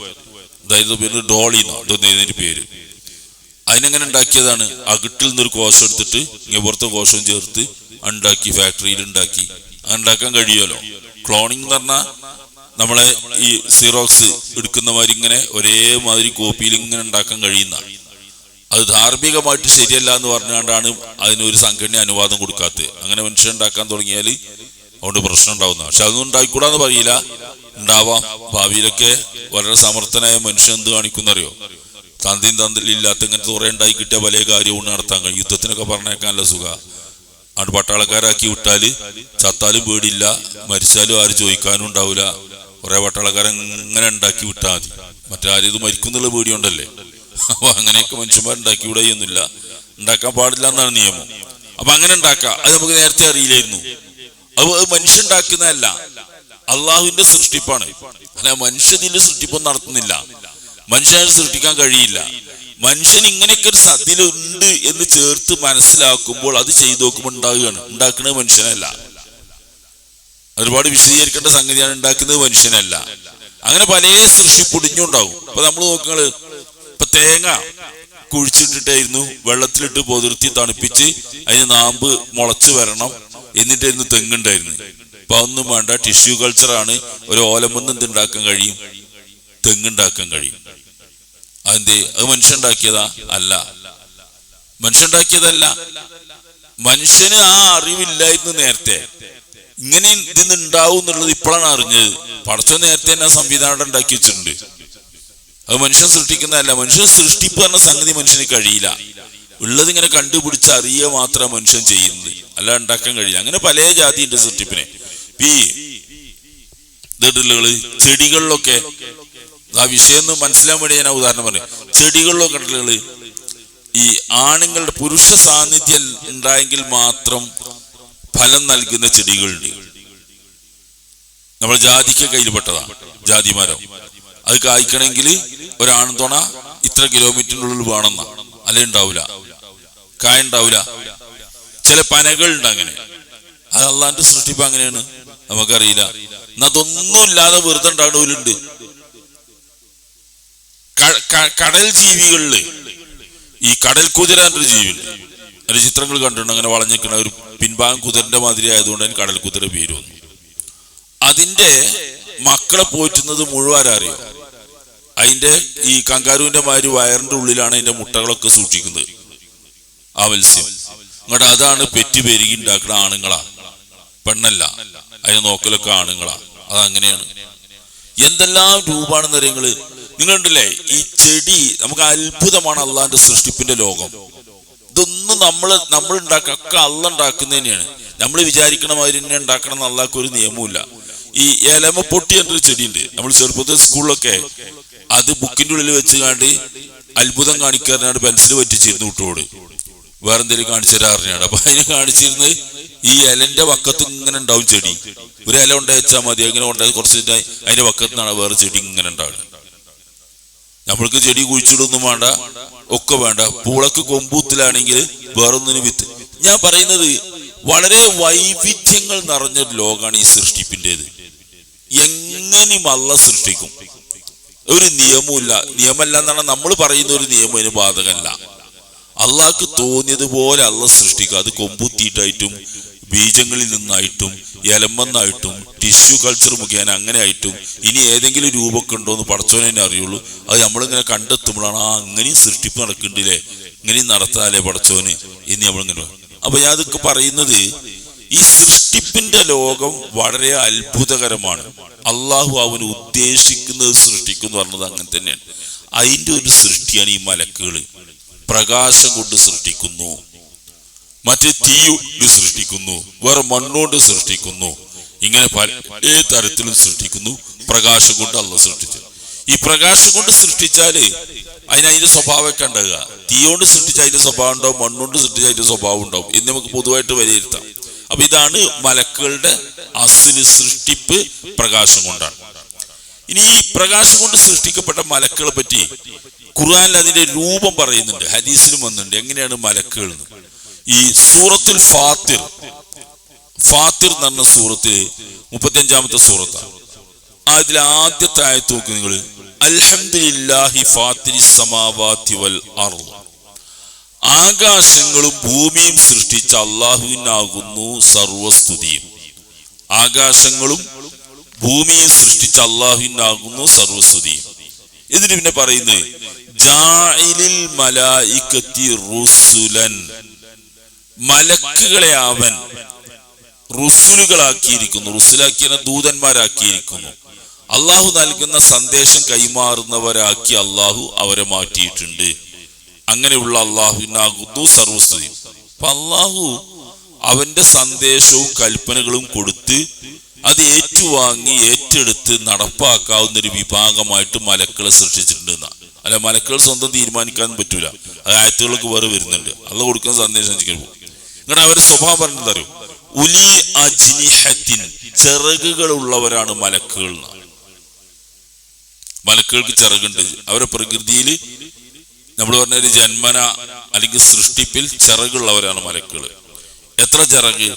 അതായത് പേര് ഡോളിന്നോ എന്തോന്നതിന്റെ പേര്. അതിനെങ്ങനെ ഉണ്ടാക്കിയതാണ്? അകിട്ടിൽ നിന്നൊരു കോശം എടുത്തിട്ട് ഇങ്ങപ്പുറത്തെ കോശവും ചേർത്ത് ഉണ്ടാക്കി, ഫാക്ടറിയിൽ ഉണ്ടാക്കി. ഉണ്ടാക്കാൻ കഴിയുമല്ലോ. ക്ലോണിങ് എന്ന് പറഞ്ഞാൽ നമ്മളെ ഈ സിറോക്സ് എടുക്കുന്ന മാതിരി ഇങ്ങനെ ഒരേമാതിരി കോപ്പിയിൽ ഇങ്ങനെ ഉണ്ടാക്കാൻ കഴിയുന്ന. അത് ധാർമ്മികമായിട്ട് ശരിയല്ല എന്ന് പറഞ്ഞുകൊണ്ടാണ് അതിനൊരു സംഘടന അനുവാദം കൊടുക്കാത്തത്. അങ്ങനെ മനുഷ്യൻ ഉണ്ടാക്കാൻ തുടങ്ങിയാൽ അതുകൊണ്ട് പ്രശ്നം ഉണ്ടാവുന്ന. പക്ഷെ അതൊന്നും ഉണ്ടായിക്കൂടാന്ന് പറയില്ല, ഉണ്ടാവാം. ഭാവിയിലൊക്കെ വളരെ സമർത്ഥനായ മനുഷ്യൻ എന്ത് കാണിക്കുന്നറിയോ? തന്തിയും തന്തിലില്ലാത്ത ഇങ്ങനത്തെ കുറെ ഉണ്ടായി കിട്ടിയ പല കാര്യവും നടത്താൻ കഴിയും. യുദ്ധത്തിനൊക്കെ പറഞ്ഞേക്കാനല്ല സുഖ. അവിടെ പട്ടാളക്കാരാക്കി വിട്ടാല് ചത്താലും പേടിയില്ല, മരിച്ചാലും ആരും ചോദിക്കാനും ഉണ്ടാവില്ല. കുറെ പട്ടാളക്കാരൻ ഇങ്ങനെ ഉണ്ടാക്കി വിട്ടാൽ മതി. മറ്റാരും ഇത് മരിക്കുന്നുള്ള പേടിയുണ്ടല്ലേ. അപ്പൊ അങ്ങനെയൊക്കെ മനുഷ്യന്മാരുണ്ടാക്കി വിടുകയൊന്നുമില്ല, ഉണ്ടാക്കാൻ പാടില്ല എന്നാണ് നിയമം. അപ്പൊ അങ്ങനെ ഉണ്ടാക്കാം. അത് നമുക്ക് നേരത്തെ അറിയില്ലായിരുന്നു. അത് മനുഷ്യണ്ടാക്കുന്നതല്ല, അള്ളാഹുവിന്റെ സൃഷ്ടിപ്പാണ്. അല്ല, മനുഷ്യതിന്റെ സൃഷ്ടിപ്പൊന്നും നടത്തുന്നില്ല. മനുഷ്യനെ സൃഷ്ടിക്കാൻ കഴിയില്ല. മനുഷ്യൻ ഇങ്ങനെയൊക്കെ ഒരു സദ്യയിലുണ്ട് എന്ന് ചേർത്ത് മനസ്സിലാക്കുമ്പോൾ അത് ചെയ്തു നോക്കുമ്പോൾ ഉണ്ടാകുകയാണ്. ഉണ്ടാക്കുന്നത് മനുഷ്യനല്ല. ഒരുപാട് വിശദീകരിക്കേണ്ട സംഗതിയാണ്. ഉണ്ടാക്കുന്നത് മനുഷ്യനല്ല. അങ്ങനെ പല സൃഷ്ടിപ്പൊടിഞ്ഞുണ്ടാവും. അപ്പൊ നമ്മൾ നോക്കുന്നത് ഇപ്പൊ തേങ്ങ കുഴിച്ചിട്ടിട്ടായിരുന്നു വെള്ളത്തിലിട്ട് പൊതിർത്തി തണുപ്പിച്ച് അതിന് നാമ്പ് മുളച്ചു വരണം, എന്നിട്ടായിരുന്നു തെങ്ങുണ്ടായിരുന്നു. ഇപ്പൊ ഒന്നും വേണ്ട, ടിഷ്യൂ കൾച്ചറാണ്. ഒരു ഓലമൊന്നും എന്തുണ്ടാക്കാൻ കഴിയും? തെങ്ങുണ്ടാക്കാൻ കഴിയും. അതെന്തേ? അത് മനുഷ്യണ്ടാക്കിയതാ? അല്ല, മനുഷ്യണ്ടാക്കിയതല്ല. മനുഷ്യന് ആ അറിവില്ലായിരുന്നു നേരത്തെ. ഇങ്ങനെ ഇതിന്ന് ഉണ്ടാവും എന്നുള്ളത് ഇപ്പോഴാണ് അറിഞ്ഞത്. പടച്ചോ നേരത്തെ തന്നെ സംവിധാനം ഉണ്ടാക്കി വെച്ചിട്ടുണ്ട്. അത് മനുഷ്യൻ സൃഷ്ടിക്കുന്നതല്ല. മനുഷ്യൻ സൃഷ്ടിപ്പ് പറഞ്ഞ സംഗതി മനുഷ്യന് കഴിയില്ല. ഉള്ളത് ഇങ്ങനെ കണ്ടുപിടിച്ച് അറിയുക മാത്രം മനുഷ്യൻ ചെയ്യുന്നത്, അല്ല ഉണ്ടാക്കാൻ കഴിയില്ല. അങ്ങനെ പല ജാതിന്റെ സൃഷ്ടിപ്പിനെ. ഈ ഇതുകള് ചെടികളിലൊക്കെ, ആ വിഷയം ഒന്ന് മനസ്സിലാൻ വേണ്ടി ഞാൻ ഉദാഹരണം പറയും. ചെടികളിലൊക്കെ കണ്ടലുകള് ഈ ആണുങ്ങളുടെ പുരുഷ സാന്നിധ്യം ഉണ്ടായെങ്കിൽ മാത്രം ഫലം നൽകുന്ന ചെടികളുണ്ട്. നമ്മൾ ജാതിക്ക് കയ്യിൽപ്പെട്ടതാ, ജാതിമരം. അത് കായ്ക്കണമെങ്കിൽ ഒരാണും തുണ ഇത്ര കിലോമീറ്ററിനുള്ളിൽ വേണമെന്ന, അല്ലെ ഉണ്ടാവില്ല, കായ ഉണ്ടാവില്ല. ചില പനകളുണ്ട് അങ്ങനെ. അത് അള്ളാന്റെ സൃഷ്ടിപ്പ് അങ്ങനെയാണ്, നമുക്കറിയില്ല. എന്നാ അതൊന്നും ഇല്ലാതെ വെറുതെ ഉണ്ടാകുന്നവരുണ്ട്. കടൽ ജീവികളില് ഈ കടൽ കുതിര എന്നൊരു ജീവിയുണ്ട്. അതിന്റെ ചിത്രങ്ങൾ കണ്ടിട്ടുണ്ട്. അങ്ങനെ വളഞ്ഞിക്കണ ഒരു പിൻഭാഗം കുതിരന്റെ മാതിരി ആയതുകൊണ്ട് അതിന് കടൽ കുതിര പേര് വന്നു. അതിന്റെ മക്കളെ പോറ്റുന്നത് മുഴുവൻ അറിയോ? അതിന്റെ ഈ കങ്കാരുവിന്റെ മാതിരി വയറിന്റെ ഉള്ളിലാണ് അതിന്റെ മുട്ടകളൊക്കെ സൂക്ഷിക്കുന്നത്, ആ മത്സ്യം. അങ്ങോട്ട് അതാണ് പെറ്റ് പെരുകി ഉണ്ടാക്കുന്ന ആണുങ്ങളാ, പെണ്ണല്ല. അതിനെ നോക്കലൊക്കെ ആണുങ്ങളാ. അതങ്ങനെയാണ്. എന്തെല്ലാം രൂപാണെന്ന് അറിയങ്ങള്. നിങ്ങളുണ്ടല്ലേ ഈ ചെടി, നമുക്ക് അത്ഭുതമാണ് അള്ളാന്റെ സൃഷ്ടിപ്പിന്റെ ലോകം. ഇതൊന്നും നമ്മൾ ഉണ്ടാക്കുക അള്ള ഉണ്ടാക്കുന്ന തന്നെയാണ്. നമ്മൾ വിചാരിക്കണ മാതിരി തന്നെ ഉണ്ടാക്കണം എന്ന് അള്ളാഹ്ക്ക് ഒരു നിയമമില്ല. ഈ ഏലമപ്പൊട്ടി എന്നൊരു ചെടിയുണ്ട്. നമ്മൾ ചെറുപ്പത്തിൽ സ്കൂളിലൊക്കെ അത് ബുക്കിന്റെ ഉള്ളിൽ വെച്ച് കാണ്ട് അത്ഭുതം കാണിക്കാരനാണ് പെൻസിൽ പറ്റിച്ചിരുന്നു കുട്ടിയോട്. വേറെ എന്തെങ്കിലും കാണിച്ചു തരാറിനാണ്. അപ്പൊ അതിനെ കാണിച്ചിരുന്നത് ഈ ഇലന്റെ പക്കത്ത് ഇങ്ങനെ ഉണ്ടാവും ചെടി. ഒരു ഇല കൊണ്ടു വെച്ചാൽ മതി. അങ്ങനെ കൊണ്ടാൽ കുറച്ച് അതിന്റെ പക്കത്തുനിന്നാണ് വേറെ ചെടി ഇങ്ങനെ ഉണ്ടാവുന്നത്. നമ്മൾക്ക് ചെടി കുഴിച്ചിടൊന്നും വേണ്ട, ഒക്കെ വേണ്ട. പൂളക്ക് കൊമ്പൂത്തിലാണെങ്കിൽ വേറൊന്നിന് വിത്ത്. ഞാൻ പറയുന്നത് വളരെ വൈവിധ്യങ്ങൾ നിറഞ്ഞൊരു ലോകമാണ് ഈ സൃഷ്ടിപ്പിൻ്റെത്. എങ്ങനെയും അള്ള സൃഷ്ടിക്കും, ഒരു നിയമമില്ല. നിയമമല്ല എന്നാണ് നമ്മൾ പറയുന്ന ഒരു നിയമം അതിന് ബാധകമല്ല. അള്ളാഹ്ക്ക് തോന്നിയതുപോലെ അള്ള സൃഷ്ടിക്കുക. അത് കൊമ്പുത്തിയിട്ടായിട്ടും ബീജങ്ങളിൽ നിന്നായിട്ടും എലമെന്നായിട്ടും ടിഷ്യൂ കൾച്ചർ മുഖേന അങ്ങനെ ആയിട്ടും ഇനി ഏതെങ്കിലും രൂപമൊക്കെ ഉണ്ടോ എന്ന് പടച്ചോനെ തന്നെ അറിയുള്ളൂ. അത് നമ്മളിങ്ങനെ കണ്ടെത്തുമ്പോഴാണ് ഇങ്ങനെയും സൃഷ്ടിപ്പ് നടക്കണ്ടില്ലേ, ഇങ്ങനെയും നടത്താല്ലേ പടച്ചോന് എന്ന് നമ്മളിങ്ങനെ. അപ്പൊ ഞാൻ അതൊക്കെ പറയുന്നത്, ഈ സൃഷ്ടിപ്പിന്റെ ലോകം വളരെ അത്ഭുതകരമാണ്. അള്ളാഹു അവന് ഉദ്ദേശിക്കുന്നത് സൃഷ്ടിക്കും എന്ന് പറഞ്ഞത് അങ്ങനെ തന്നെയാണ്. അതിന്റെ ഒരു സൃഷ്ടിയാണ് ഈ മലക്കുകള്. പ്രകാശം കൊണ്ട് സൃഷ്ടിക്കുന്നു, മറ്റേ തീ കൊണ്ട് സൃഷ്ടിക്കുന്നു, വേറെ മണ്ണുകൊണ്ട് സൃഷ്ടിക്കുന്നു. ഇങ്ങനെ പല തരത്തിലും സൃഷ്ടിക്കുന്നു. പ്രകാശം കൊണ്ട് അള്ള സൃഷ്ടിച്ചു. ഈ പ്രകാശം കൊണ്ട് സൃഷ്ടിച്ചാല് അതിന്റെ സ്വഭാവമൊക്കെ ഉണ്ടാകുക. തീ കൊണ്ട് സൃഷ്ടിച്ചാൽ അതിന്റെ സ്വഭാവം ഉണ്ടാവും, മണ്ണുകൊണ്ട് സൃഷ്ടിച്ചാൽ അതിന്റെ സ്വഭാവം ഉണ്ടാവും എന്ന് നമുക്ക് പൊതുവായിട്ട് വിലയിരുത്താം. അപ്പൊ ഇതാണ് മലക്കുകളുടെ അസ്ല് സൃഷ്ടിപ്പ്, പ്രകാശം കൊണ്ടാണ്. ഇനി ഈ പ്രകാശം കൊണ്ട് സൃഷ്ടിക്കപ്പെട്ട മലക്കുകളെ പറ്റി ഖുർആനിൽ അതിന്റെ രൂപം പറയുന്നുണ്ട്, ഹദീസിലും വന്നിട്ടുണ്ട് എങ്ങനെയാണ് മലക്കുകൾ. ഈ സൂറത്തുൽ ഫാത്തിർ എന്ന് പറഞ്ഞ സൂറത്ത് 35-ാമത്തെ സൂറത്താണ്. അതിൽ ആദ്യത്തെ ആയത്ത് നോക്ക് നിങ്ങൾ. അൽഹംദുലില്ലാഹി ഫാത്തിരിസ് സമാവാതി വൽ അർദ്. ആകാശങ്ങളും ഭൂമിയും സൃഷ്ടിച്ച അല്ലാഹുവിനാകുന്നു സർവസ്തുതിയും. ആകാശങ്ങളും ഭൂമിയും സൃഷ്ടിച്ച അല്ലാഹുവിനാകുന്നു സർവസ്തുതിയും. ഇതിന് പിന്നെ പറയുന്നത് ജാഇലിൽ മലായികത്തി റുസുലൻ. മലക്കുകളെ അവൻ റുസുലുകളാക്കിയിരിക്കുന്നു. റുസുലാക്കിയ ദൂതന്മാരാക്കിയിരിക്കുന്നു. അള്ളാഹു നൽകുന്ന സന്ദേശം കൈമാറുന്നവരാക്കി അള്ളാഹു അവരെ മാറ്റിയിട്ടുണ്ട്. അങ്ങനെയുള്ള അള്ളാഹുവിനാകുന്നു സർവസ്തുതി. അപ്പൊ അള്ളാഹു അവന്റെ സന്ദേശവും കൽപ്പനകളും കൊടുത്ത് അത് ഏറ്റുവാങ്ങി ഏറ്റെടുത്ത് നടപ്പാക്കാവുന്ന ഒരു വിഭാഗമായിട്ട് മലക്കളെ സൃഷ്ടിച്ചിട്ടുണ്ട്. അല്ല, മലക്കൾ സ്വന്തം തീരുമാനിക്കാനും പറ്റൂല. അത് ആയത്തുകൾക്ക് വേറെ വരുന്നുണ്ട്. അള്ളാഹു കൊടുക്കുന്ന സന്ദേശം പോകും. ഇങ്ങനെ അവരുടെ സ്വഭാവം പറഞ്ഞത് അറിയും. ഉലി അജ്നിഹത്തിൻ, ചിറകുകളുള്ളവരാണ് മലക്കുകൾ. മലക്കുകൾക്ക് ചിറകുണ്ട്. അവരുടെ പ്രകൃതിയിൽ നമ്മൾ പറഞ്ഞൊരു ജന്മന അല്ലെങ്കിൽ സൃഷ്ടിപ്പിൽ ചിറകുള്ളവരാണ് മലക്കുകൾ. എത്ര ചിറക്?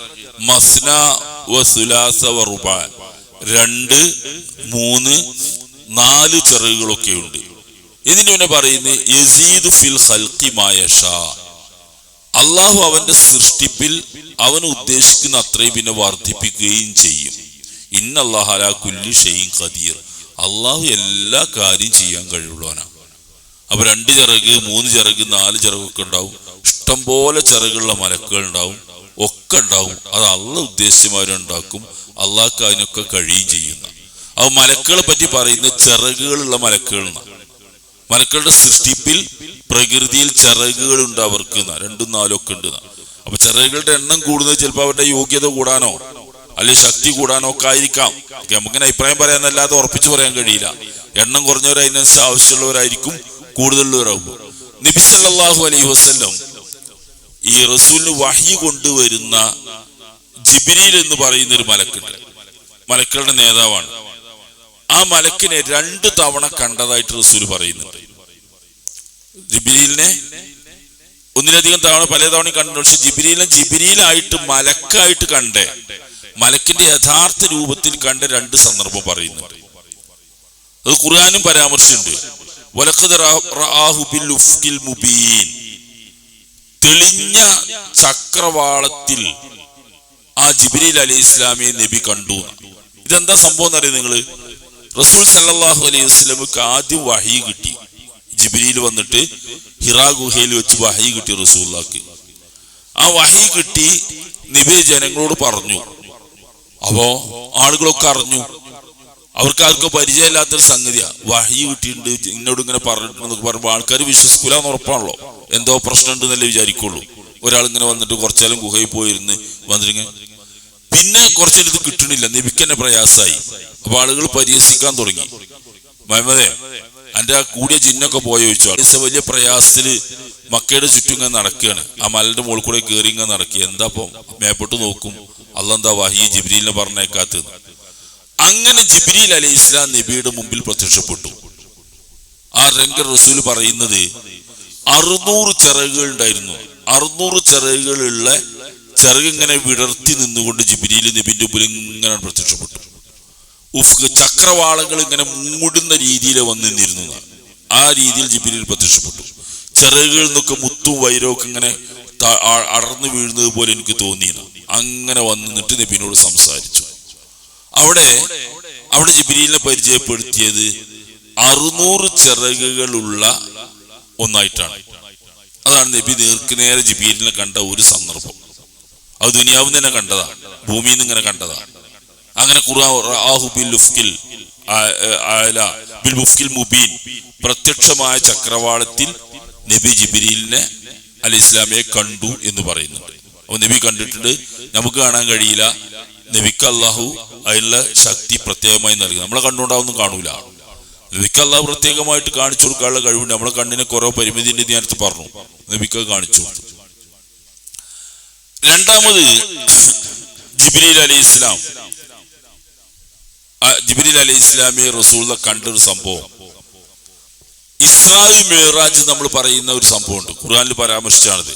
മസ്ന വ സുലാസ വ റുബാ, 2, 3, 4 ചിറകുകളൊക്കെ ഉണ്ട്. ഇതിന് പിന്നെ പറയുന്നത് യസീദു ഫിൽ ഖൽഖി മാ യശാ. അള്ളാഹു അവന്റെ സൃഷ്ടിപ്പിൽ അവൻ ഉദ്ദേശിക്കുന്ന അത്രയും പിന്നെ വർദ്ധിപ്പിക്കുകയും ചെയ്യും. ഇന്നല്ലാഹു അലാ കുല്ലി ഷൈഇൻ ഖദീർ. അള്ളാഹു എല്ലാ കാര്യം ചെയ്യാൻ കഴിവുള്ളവനാണ്. അപ്പൊ 2 ചിറക്, 3 ചിറക്, 4 ചിറകൊക്കെ ഉണ്ടാവും. ഇഷ്ടംപോലെ ചിറകുള്ള മലക്കുകൾ ഉണ്ടാവും, ഒക്കെ ഉണ്ടാവും. അത് അള്ളാഹ് ഉദ്ദേശിച്ചവരുണ്ടാക്കും. അള്ളാഹ്ക്ക് അതിനൊക്കെ കഴിയുകയും ചെയ്യുന്ന. അത് മലക്കുകളെ പറ്റി പറയുന്ന ചിറകുകളുള്ള മലക്കുകൾ. മലക്കളുടെ സൃഷ്ടിപ്പിൽ പ്രകൃതിയിൽ ചിറകുകളുണ്ട് അവർക്ക്. 2, 4 ഒക്കെ ഉണ്ട്. അപ്പൊ ചിറകുകളുടെ എണ്ണം കൂടുന്നത് ചിലപ്പോൾ അവരുടെ യോഗ്യത കൂടാനോ അല്ലെ ശക്തി കൂടാനോ ഒക്കെ ആയിരിക്കാം. നമുക്കിങ്ങനെ അഭിപ്രായം പറയാന്നല്ലാതെ ഉറപ്പിച്ചു പറയാൻ കഴിയില്ല. എണ്ണം കുറഞ്ഞവർ അതിനനുസരിച്ച് ആവശ്യമുള്ളവരായിരിക്കും, കൂടുതലുള്ളവരാകും. നബി സല്ലല്ലാഹു അലൈഹി വസല്ലം ഈ റസൂലിന് വഹി കൊണ്ടുവരുന്ന ജിബ്രീൽ എന്ന് പറയുന്ന ഒരു മലക്കുണ്ട്. മലക്കളുടെ നേതാവാണ്. ആ മലക്കിനെ 2 തവണ കണ്ടതായിട്ട് റസൂൽ പറയുന്നുണ്ട്. ജിബ്രീലിനെ ഒന്നിലധികം തവണ, പല തവണയും കണ്ടു. പക്ഷെ ജിബ്രീലായിട്ട് മലക്കായിട്ട് കണ്ടേ, മലക്കിന്റെ യഥാർത്ഥ രൂപത്തിൽ കണ്ട 2 സന്ദർഭം പറയുന്നുണ്ട്. അത് ഖുർആനും പരാമർശിച്ചിട്ടുണ്ട്. വലഖദ് റആഹു ബിൽ ഉഫ്കിൽ മുബീൻ. തെളിഞ്ഞ ചക്രവാളത്തിൽ ആ ജിബ്രീൽ അലൈഹിസ്സലാമിനെ നബി കണ്ടു. ഇതെന്താ സംഭവം എന്നറിയാം നിങ്ങള്? റസൂൽ സല്ലല്ലാഹു അലൈഹി വസല്ലമക്ക് ആദ്യം വഹി കിട്ടി. ജിബ്രീൽ വന്നിട്ട് ഹിറാ ഗുഹയിൽ വെച്ച് വഹി കിട്ടി റസൂലുള്ളാഹിക്ക്. ആ വഹി കിട്ടി നബി ജനങ്ങളോട് പറഞ്ഞു. അപ്പോ ആളുകളൊക്കെ അറിഞ്ഞു. അവർക്ക് ആർക്കും പരിചയമില്ലാത്തൊരു സംഗതിയാ. വഹി കിട്ടിയിട്ടുണ്ട്, ഇന്നോട് ഇങ്ങനെ പറഞ്ഞിട്ടുണ്ടെന്നൊക്കെ പറയുമ്പോൾ ആൾക്കാർ വിശ്വസിക്കൂല എന്ന് ഉറപ്പാണല്ലോ. എന്തോ പ്രശ്നം ഉണ്ടെന്നല്ലേ വിചാരിക്കുള്ളൂ. ഒരാൾ ഇങ്ങനെ വന്നിട്ട് കുറച്ചാലും ഗുഹയിൽ പോയിരുന്ന് വന്നിരിങ്ങനെ, പിന്നെ കുറച്ചെടുത്ത് കിട്ടണില്ല, നബിക്ക് തന്നെ പ്രയാസമായി. അപ്പൊ ആളുകൾ പരിഹസിക്കാൻ തുടങ്ങി. മുഹമ്മദേ, എന്റെ ആ കൂടിയ ജിന്നൊക്കെ പോയി ചോദിച്ചു. വലിയ പ്രയാസത്തില് മക്കയുടെ ചുറ്റും ഇങ്ങനെ നടക്കുകയാണ്. ആ മലന്റെ മുകളിൽ കൂടെ കയറി ഇങ്ങനെ നടക്കുക. എന്താ ഇപ്പം മേപ്പോട്ട് നോക്കും, അള്ളാഹ് എന്താ വഹി ജിബ്രീലിനെ പറഞ്ഞേക്കാത്തത്. അങ്ങനെ ജിബ്രീൽ അലൈഹിസ്സലാം നബിയുടെ മുമ്പിൽ പ്രത്യക്ഷപ്പെട്ടു. ആ രംഗ റസൂൽ പറയുന്നത് 600 ചിറകുകൾ ഉണ്ടായിരുന്നു. 600 ചിറകുകളുള്ള ചിറക് ഇങ്ങനെ വിടർത്തി നിന്നുകൊണ്ട് ജിബ്രീൽ നബിന്റെ മുമ്പിൽ ഇങ്ങനെ പ്രത്യക്ഷപ്പെട്ടു. ചക്രവാളങ്ങൾ ഇങ്ങനെ മൂടുന്ന രീതിയിൽ വന്നു നിന്നിരുന്നു. ആ രീതിയിൽ ജിബ്രീൽ പ്രത്യക്ഷപ്പെട്ടു. ചിറകുകളിൽ നിന്നൊക്കെ മുത്തും വൈരവും ഇങ്ങനെ അടർന്നു വീഴുന്നത് പോലെ എനിക്ക് തോന്നിയിരുന്നു. അങ്ങനെ വന്നിട്ട് നബിനോട് സംസാരിച്ചു. അവിടെ ജിബ്രീലിനെ പരിചയപ്പെടുത്തിയത് 600 ചിറകുകളുള്ള ഒന്നായിട്ടാണ്. അതാണ് നബി നേരെ ജിബ്രീലിനെ കണ്ട ഒരു സന്ദർഭം. അത് ദുനിയാവിൽ തന്നെ കണ്ടതാ, ഭൂമിയിൽ നിന്ന് ഇങ്ങനെ കണ്ടതാ. അങ്ങനെ മുബീൻ, പ്രത്യക്ഷമായ ചക്രവാളത്തിൽ നബി ജിബ്രീലിനെ അലൈഹിസ്സലാമിയെ കണ്ടു എന്ന് പറയുന്നുണ്ട്. അപ്പൊ നബി കണ്ടിട്ടുണ്ട്, നമുക്ക് കാണാൻ കഴിയില്ല. നബിക്ക് അള്ളാഹു അതിനുള്ള ശക്തി പ്രത്യേകമായി നൽകി. നമ്മളെ കണ്ണുകൊണ്ടാവൊന്നും കാണൂല. നബിക്ക് അള്ളാഹു പ്രത്യേകമായിട്ട് കാണിച്ചു കൊടുക്കാനുള്ള കഴിവുണ്ട്. നമ്മളെ കണ്ണിന് കുറവ് പരിമിതിന്റെ നേരത്തെ പറഞ്ഞു, നബിക്ക് കാണിച്ചു കൊടുത്തു. രണ്ടാമത് ജിബ്രീൽ അലൈഹിസ്സലാമിയെ റസൂൽ കണ്ടൊരു സംഭവം. ഇസ്രായി മേറാജ് നമ്മൾ പറയുന്ന ഒരു സംഭവമുണ്ട്, ഖുർആനിൽ പരാമർശിച്ചാണിത്.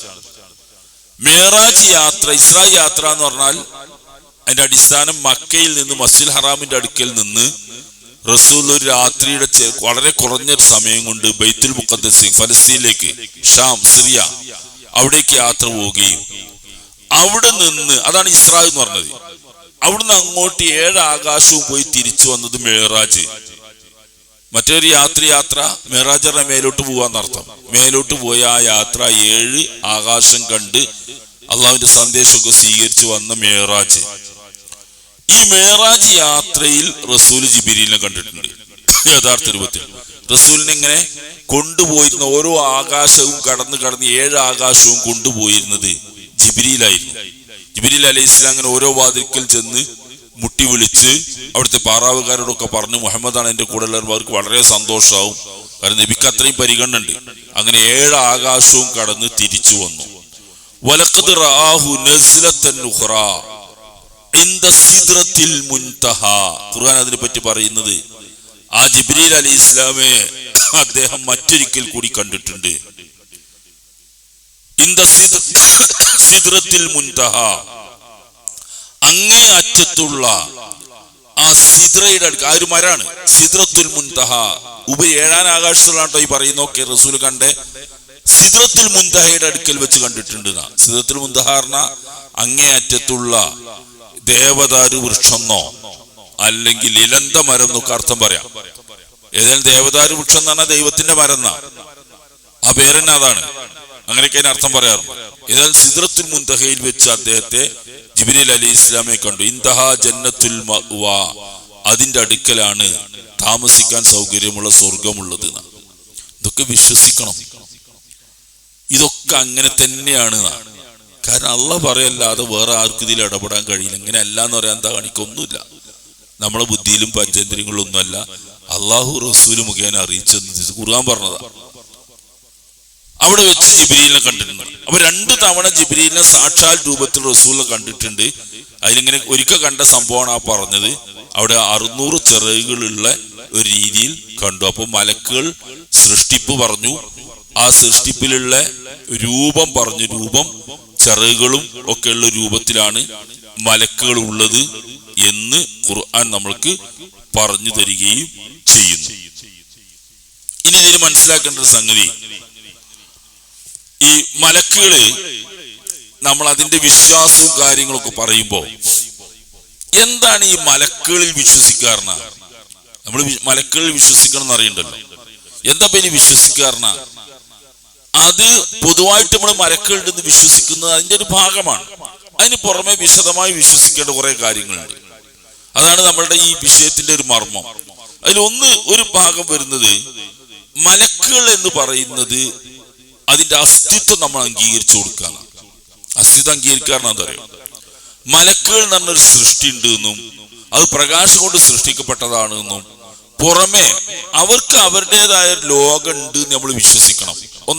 മേറാജ് യാത്ര, ഇസ്രായി യാത്ര എന്ന് പറഞ്ഞാൽ അതിന്റെ അടിസ്ഥാനം മക്കയിൽ നിന്ന് മസ്ജിദുൽ ഹറാമിന്റെ അടുക്കൽ നിന്ന് റസൂൽ ഒരു രാത്രിയുടെ വളരെ കുറഞ്ഞൊരു സമയം കൊണ്ട് ബൈത്തുൽ മുഖദ്ദസ് ഫലസ്തീനിലേക്ക്, ഷാം, സിറിയ അവിടേക്ക് യാത്ര പോവുകയും അവിടെ നിന്ന്, അതാണ് ഇസ്രാ എന്ന് പറഞ്ഞത്, അവിടുന്ന് അങ്ങോട്ട് 7 ആകാശവും പോയി തിരിച്ചു വന്നത് മേറാജ്. മറ്റൊരു യാത്ര മേറാജറിനെ മേലോട്ട് പോവാന്നർത്ഥം. മേലോട്ട് പോയ ആ യാത്ര 7 ആകാശം കണ്ട് അള്ളാഹുവിന്റെ സന്ദേശമൊക്കെ സ്വീകരിച്ചു വന്ന മേറാജ്. ഈ മേറാജ് യാത്രയിൽ റസൂൽ ജിബ്രീലിനെ കണ്ടിട്ടുണ്ട്. യഥാർത്ഥ രൂപത്തിൽ റസൂലിനെ ഇങ്ങനെ കൊണ്ടുപോയിരുന്ന ഓരോ ആകാശവും കടന്ന് 7 ആകാശവും കൊണ്ടുപോയിരുന്നത് ജിബ്രീലായിരുന്നു. ജിബ്രീൽ അലൈഹിസ്സലാം അങ്ങനെ ഓരോ വാതിൽക്കൽ ചെന്ന് മുട്ടി വിളിച്ച് അവിടുത്തെ പാറാവുകാരോടൊക്കെ പറഞ്ഞ് മുഹമ്മദാണ് എന്റെ കൂടെ ഉള്ളവർക്ക് വളരെ സന്തോഷമാവും, കാരണം നബിക്ക് അത്രയും പരിഗണന ഉണ്ട്. അങ്ങനെ 7 ആകാശവും കടന്ന് തിരിച്ചു വന്നു. വലഖദ് റആഹു നസ്ലതൻ ഉഖ്റാ ഇൻദ സിദ്റത്തിൽ മുൻതഹ. ഖുർആൻ അതിനെ പറ്റി പറയുന്നത് ആ ജിബ്രീൽ അലൈഹിസ്സലാമെ അദ്ദേഹം മറ്റൊരിക്കൽ കൂടി കണ്ടിട്ടുണ്ട്. ഇൻദ സിദ്റത്തിൽ മുൻതഹ, അങ്ങേ അറ്റത്തുള്ള ആ സിദ്റയുടെ അടുക്ക, ആ ഒരു മരാണ് സിദ്റത്തുൽ മുൻതഹ. 7 ആകാശത്തുള്ളാട്ടോ ഈ പറയുന്നൊക്കെ റസൂൽ കണ്ടേ. സിദ്റത്തുൽ മുൻതഹയുടെ അടുക്കൽ വെച്ച് കണ്ടിട്ടുണ്ട്. സിദ്റത്തുൽ മുൻതഹ പറഞ്ഞ അങ്ങേ അറ്റത്തുള്ള ദേവദാരു വൃക്ഷമെന്നോ അല്ലെങ്കിൽ ഇലന്ത മരം എന്നൊക്കെ അർത്ഥം പറയാം. ഏതായാലും ദേവദാരു വൃക്ഷം എന്ന് പറഞ്ഞാൽ ദൈവത്തിന്റെ മരം എന്നാ, ആ പേരെന്നെ അതാണ്, അങ്ങനെയൊക്കെ അതിന് അർത്ഥം പറയാറുണ്ട്. ഏതായാലും സിദ്റത്തുൽ മുൻതഹയിൽ വെച്ച് അദ്ദേഹത്തെ ജിബ്രീൽ അലൈഹി ഇസ്ലാമെ കണ്ടു. ഇൻതഹ ജന്നത്തുൽ മഅ്വാ, അതിന്റെ അടുക്കലാണ് താമസിക്കാൻ സൗകര്യമുള്ള സ്വർഗമുള്ളത്. ഇതൊക്കെ വിശ്വസിക്കണം. ഇതൊക്കെ അങ്ങനെ തന്നെയാണ്. കാരണം അള്ളാഹ് പറയല്ലാതെ വേറെ ആർക്കും ഇതിൽ ഇടപെടാൻ കഴിയില്ല. ഇങ്ങനെ അല്ല എന്ന് പറയാൻ എന്താ കാണിക്കൊന്നുമില്ല. നമ്മളെ ബുദ്ധിയിലും പഞ്ചേന്ദ്രിയങ്ങളിലും ഒന്നുമല്ല, അള്ളാഹു റസൂൽ മുഖേന അറിയിച്ചത് ഖുർആൻ പറഞ്ഞതാ. അവിടെ വെച്ച് ജിബ്രീലിനെ കണ്ടിട്ടുണ്ട്. അപ്പൊ 2 തവണ ജിബ്രീലിനെ സാക്ഷാൽ രൂപത്തിൽ റസൂലിനെ കണ്ടിട്ടുണ്ട്. അതിലിങ്ങനെ ഒരിക്കൽ കണ്ട സംഭവമാണ് ആ പറഞ്ഞത്. അവിടെ 600 ചിറകുകളുള്ള ഒരു രീതിയിൽ കണ്ടു. അപ്പൊ മലക്കുകൾ സൃഷ്ടിപ്പ് പറഞ്ഞു, ആ സൃഷ്ടിപ്പിലുള്ള രൂപം പറഞ്ഞു. രൂപം ചിറകുകളും ഒക്കെ ഉള്ള രൂപത്തിലാണ് മലക്കുകൾ ഉള്ളത് എന്ന് ഖുർആൻ നമ്മൾക്ക് പറഞ്ഞു തരികയും ചെയ്യുന്നു. ഇനി ഇതിൽ മനസ്സിലാക്കേണ്ട ഒരു സംഗതി, ഈ മലക്കുകള് നമ്മൾ അതിന്റെ വിശ്വാസവും കാര്യങ്ങളൊക്കെ പറയുമ്പോ എന്താണ് ഈ മലക്കുകളിൽ വിശ്വസിക്കാറുന്ന? നമ്മൾ മലക്കുകളിൽ വിശ്വസിക്കണം എന്ന് അറിയണ്ടല്ലോ. എന്താ ഇനി വിശ്വസിക്കാറുന്ന? അത് പൊതുവായിട്ട് നമ്മൾ മലക്കുകളുണ്ടെന്ന് വിശ്വസിക്കുന്നത് അതിന്റെ ഒരു ഭാഗമാണ്. അതിന് പുറമെ വിശദമായി വിശ്വസിക്കേണ്ട കുറെ കാര്യങ്ങളുണ്ട്. അതാണ് നമ്മളുടെ ഈ വിഷയത്തിന്റെ ഒരു മർമ്മം. ഒരു ഭാഗം വരുന്നത് മലക്കുകൾ എന്ന് പറയുന്നത് അതിന്റെ അസ്തിത്വം നമ്മൾ അംഗീകരിച്ചു കൊടുക്കാണ്. അസ്തിത്വം അംഗീകരിക്കാറുണ്ട്. അതറിയാം, മലക്കുകൾ എന്ന് പറഞ്ഞൊരു സൃഷ്ടി ഉണ്ട് എന്നും അത് പ്രകാശം കൊണ്ട് സൃഷ്ടിക്കപ്പെട്ടതാണ് എന്നും പുറമെ അവർക്ക് അവരുടേതായ ലോകം ഉണ്ട് എന്ന് നമ്മൾ വിശ്വസിക്കണം.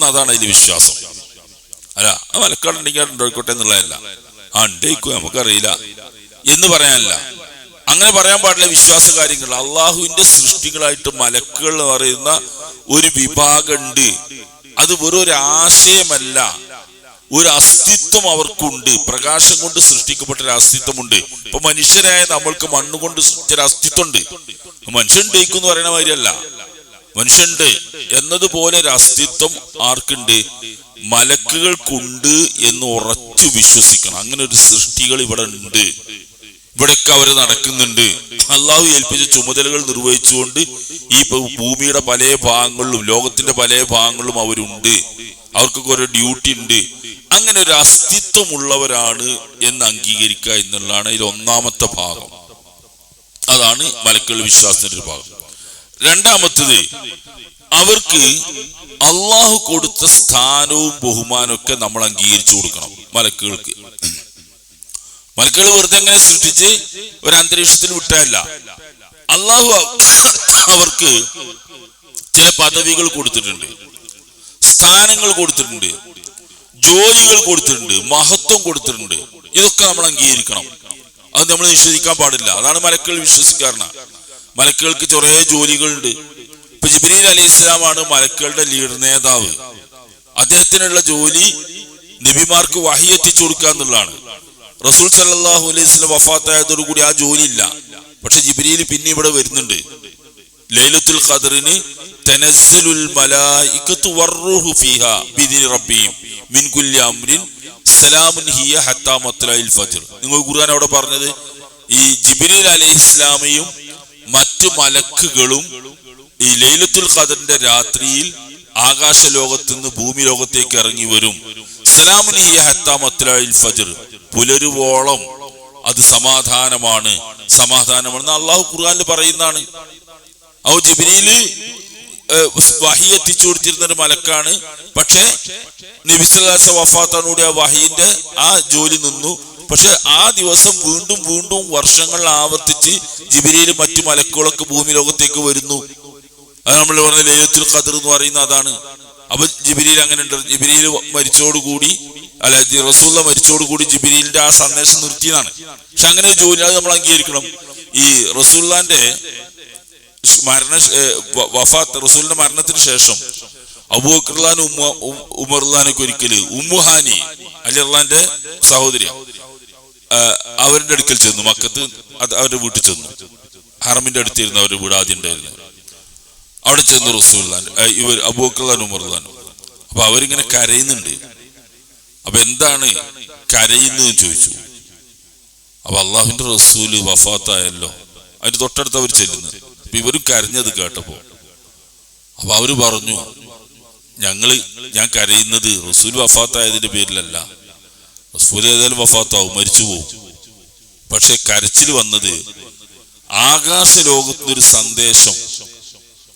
അതാണ് അതിൽ വിശ്വാസം. അല്ല, മലക്കുകൾ ഉണ്ടെങ്കിൽ ഉണ്ടായിക്കോട്ടെ എന്നുള്ളതല്ല. ഉണ്ടേക്കോ നമുക്കറിയില്ല എന്ന് പറയാനല്ല, അങ്ങനെ പറയാൻ പാടില്ല. വിശ്വാസ കാര്യങ്ങൾ അള്ളാഹുവിന്റെ സൃഷ്ടികളായിട്ട് മലക്കുകൾ എന്ന് പറയുന്ന ഒരു വിഭാഗം ഉണ്ട്. അത് വെറും ഒരു ആശയമല്ല, ഒരു അസ്തിത്വം അവർക്കുണ്ട്. പ്രകാശം കൊണ്ട് സൃഷ്ടിക്കപ്പെട്ട ഒരു അസ്തിത്വമുണ്ട്. ഇപ്പൊ മനുഷ്യരായ നമ്മൾക്ക് മണ്ണുകൊണ്ട് സൃഷ്ടിച്ച അസ്തിത്വം ഉണ്ട്. മനുഷ്യൻ ഡേക്കെന്ന് പറയുന്ന മാതിരിയല്ല, മനുഷ്യണ്ട് എന്നതുപോലെ ഒരു അസ്തിത്വം ആർക്കുണ്ട്? മലക്കുകൾക്കുണ്ട് എന്ന് ഉറച്ചു വിശ്വസിക്കണം. അങ്ങനെ ഒരു സൃഷ്ടികൾ ഇവിടെ ഉണ്ട്, ഇവിടെയൊക്കെ അവർ നടക്കുന്നുണ്ട്. അള്ളാഹു ഏൽപ്പിച്ച ചുമതലകൾ നിർവഹിച്ചുകൊണ്ട് ഈ ഭൂമിയുടെ പല ഭാഗങ്ങളിലും ലോകത്തിന്റെ പല ഭാഗങ്ങളിലും അവരുണ്ട്. അവർക്കൊക്കെ ഒരു ഡ്യൂട്ടി ഉണ്ട്. അങ്ങനെ ഒരു അസ്തിത്വമുള്ളവരാണ് എന്ന് അംഗീകരിക്കുക എന്നുള്ളതാണ് ഇതിൽ ഒന്നാമത്തെ ഭാഗം. അതാണ് മലക്കുകളുടെ വിശ്വാസത്തിന്റെ ഒരു ഭാഗം. രണ്ടാമത്തത്, അവർക്ക് അള്ളാഹു കൊടുത്ത സ്ഥാനവും ബഹുമാനവും ഒക്കെ നമ്മൾ അംഗീകരിച്ചു കൊടുക്കണം. മലക്കുകൾക്ക് മലക്കുകൾ വെറുതെ എങ്ങനെ സൃഷ്ടിച്ച് ഒരു അന്തരീക്ഷത്തിൽ വിട്ടല്ല. അള്ളാഹു അവർക്ക് ചില പദവികൾ കൊടുത്തിട്ടുണ്ട്, സ്ഥാനങ്ങൾ കൊടുത്തിട്ടുണ്ട്, ജോലികൾ കൊടുത്തിട്ടുണ്ട്, മഹത്വം കൊടുത്തിട്ടുണ്ട്. ഇതൊക്കെ നമ്മൾ അംഗീകരിക്കണം. അത് നമ്മൾ നിഷേധിക്കാൻ പാടില്ല. അതാണ് മലക്കുകൾ വിശ്വസിക്കാറുണ്ട്. മലക്കുകൾക്ക് ചെറിയ ജോലികളുണ്ട്, ഇപ്പൊ ജിബ്രീൽ അലൈഹി ഇസ്ലാമാണ് മലക്കുകളുടെ ലീഡർ, നേതാവ്. അദ്ദേഹത്തിനുള്ള ജോലി നബിമാർക്ക് വഹി എത്തിച്ചു കൊടുക്കുക എന്നുള്ളതാണ്. റസൂൽ സല്ലല്ലാഹു അലൈഹി വസല്ലം വഫാത്തായതോടുകൂടി ആ ജോലി ഇല്ല. പക്ഷെ ജിബ്രീൽ പിന്നെ ഇവിടെ വരുന്നുണ്ട്. ലൈലത്തുൽ ഖദ്റിന് തനസ്സലുൽ മലായികത്തു വറൂഹു ഫീഹാ ബിഇദ്നി റബ്ബിഹിം മിൻ കുല്ലി അംരിൻ സലാമുൻ ഹിയ ഹത്താ മത്ലഇൽ ഫജ്ർ. നിങ്ങൾ ഖുർആൻ അവിടെ പറഞ്ഞത് ഈ ജിബ്രീൽ അലൈഹിസ്സലാമയും മറ്റു മലക്കുകളും ഈ ലൈലത്തുൽ ഖദ്റിന്റെ രാത്രിയിൽ ആകാശ ലോകത്ത് നിന്ന് ഭൂമി ലോകത്തേക്ക് ഇറങ്ങി വരും. സലാമുൻ ഹിയ ഹത്താ മത്ലഇൽ ഫജ്ർ, പുലരുവോളം അത് സമാധാനമാണ്, സമാധാനമാണെന്ന് അള്ളാഹു ഖുർആനിൽ പറയുന്നതാണ്. ഔ ജിബ്രീല് വഹി എത്തിച്ചു കൊടുത്തിരുന്ന ഒരു മലക്കാണ്. പക്ഷെ നബി സല്ലല്ലാഹു അലൈഹി വസല്ലം വഫാത്തോടുകൂടി ആ വഹിന്റെ ആ ജോലി നിന്നു. പക്ഷെ ആ ദിവസം വീണ്ടും വീണ്ടും വർഷങ്ങൾ ആവർത്തിച്ച് ജിബ്രീൽ മറ്റു മലക്കുകളൊക്കെ ഭൂമി ലോകത്തേക്ക് വരുന്നു. അത് നമ്മൾ പറഞ്ഞ ലൈലത്തുൽ ഖദ്ർ എന്ന് പറയുന്ന അതാണ്. അപ്പൊ ജിബ്രീൽ അങ്ങനെ ഉണ്ട്. ജിബ്രീൽ മരിച്ചോടുകൂടി റസൂലുള്ള മരിച്ചോടുകൂടി ജിബ്രീലിന്റെ ആ സന്ദേശം നിർത്തിയതാണ്. പക്ഷെ അങ്ങനെ ജോലി അത് നമ്മൾ അംഗീകരിക്കണം. ഈ റസൂലുള്ളാന്റെ റസൂലിന്റെ മരണത്തിന് ശേഷം അബൂബക്കർ ഉമർലാനൊക്കെ ഒരിക്കല് ഉമ്മുഹാനി അലി അള്ളാന്റെ സഹോദരി അവരുടെ അടുക്കൽ ചെന്നു. മക്കത്ത് അവരുടെ വീട്ടിൽ ചെന്നു. ഹറമിന്റെ അടുത്തിരുന്നു അവരുടെ വീട് ആദ്യം ഉണ്ടായിരുന്നു. അവിടെ ചെന്നു റസൂലുള്ളാൻ അബൂബക്കർ ഉമർലാനും. അപ്പൊ അവരിങ്ങനെ കരയുന്നുണ്ട്. അപ്പൊ എന്താണ് കരയുന്നതെന്ന് ചോദിച്ചു. അപ്പൊ അള്ളാഹുവിന്റെ റസൂല് വഫാത്തായല്ലോ. അതിന് തൊട്ടടുത്ത് അവർ ചെല്ലുന്നത്. അപ്പൊ ഇവരും കരഞ്ഞത് കേട്ടപ്പോ അപ്പൊ അവര് പറഞ്ഞു, ഞാൻ കരയുന്നത് റസൂൽ വഫാത്തായതിന്റെ പേരിലല്ല. റസൂൽ ഏതായാലും വഫാത്താവും, മരിച്ചു പോവും. പക്ഷെ കരച്ചിൽ വന്നത് ആകാശ ലോകത്തിനൊരു സന്ദേശം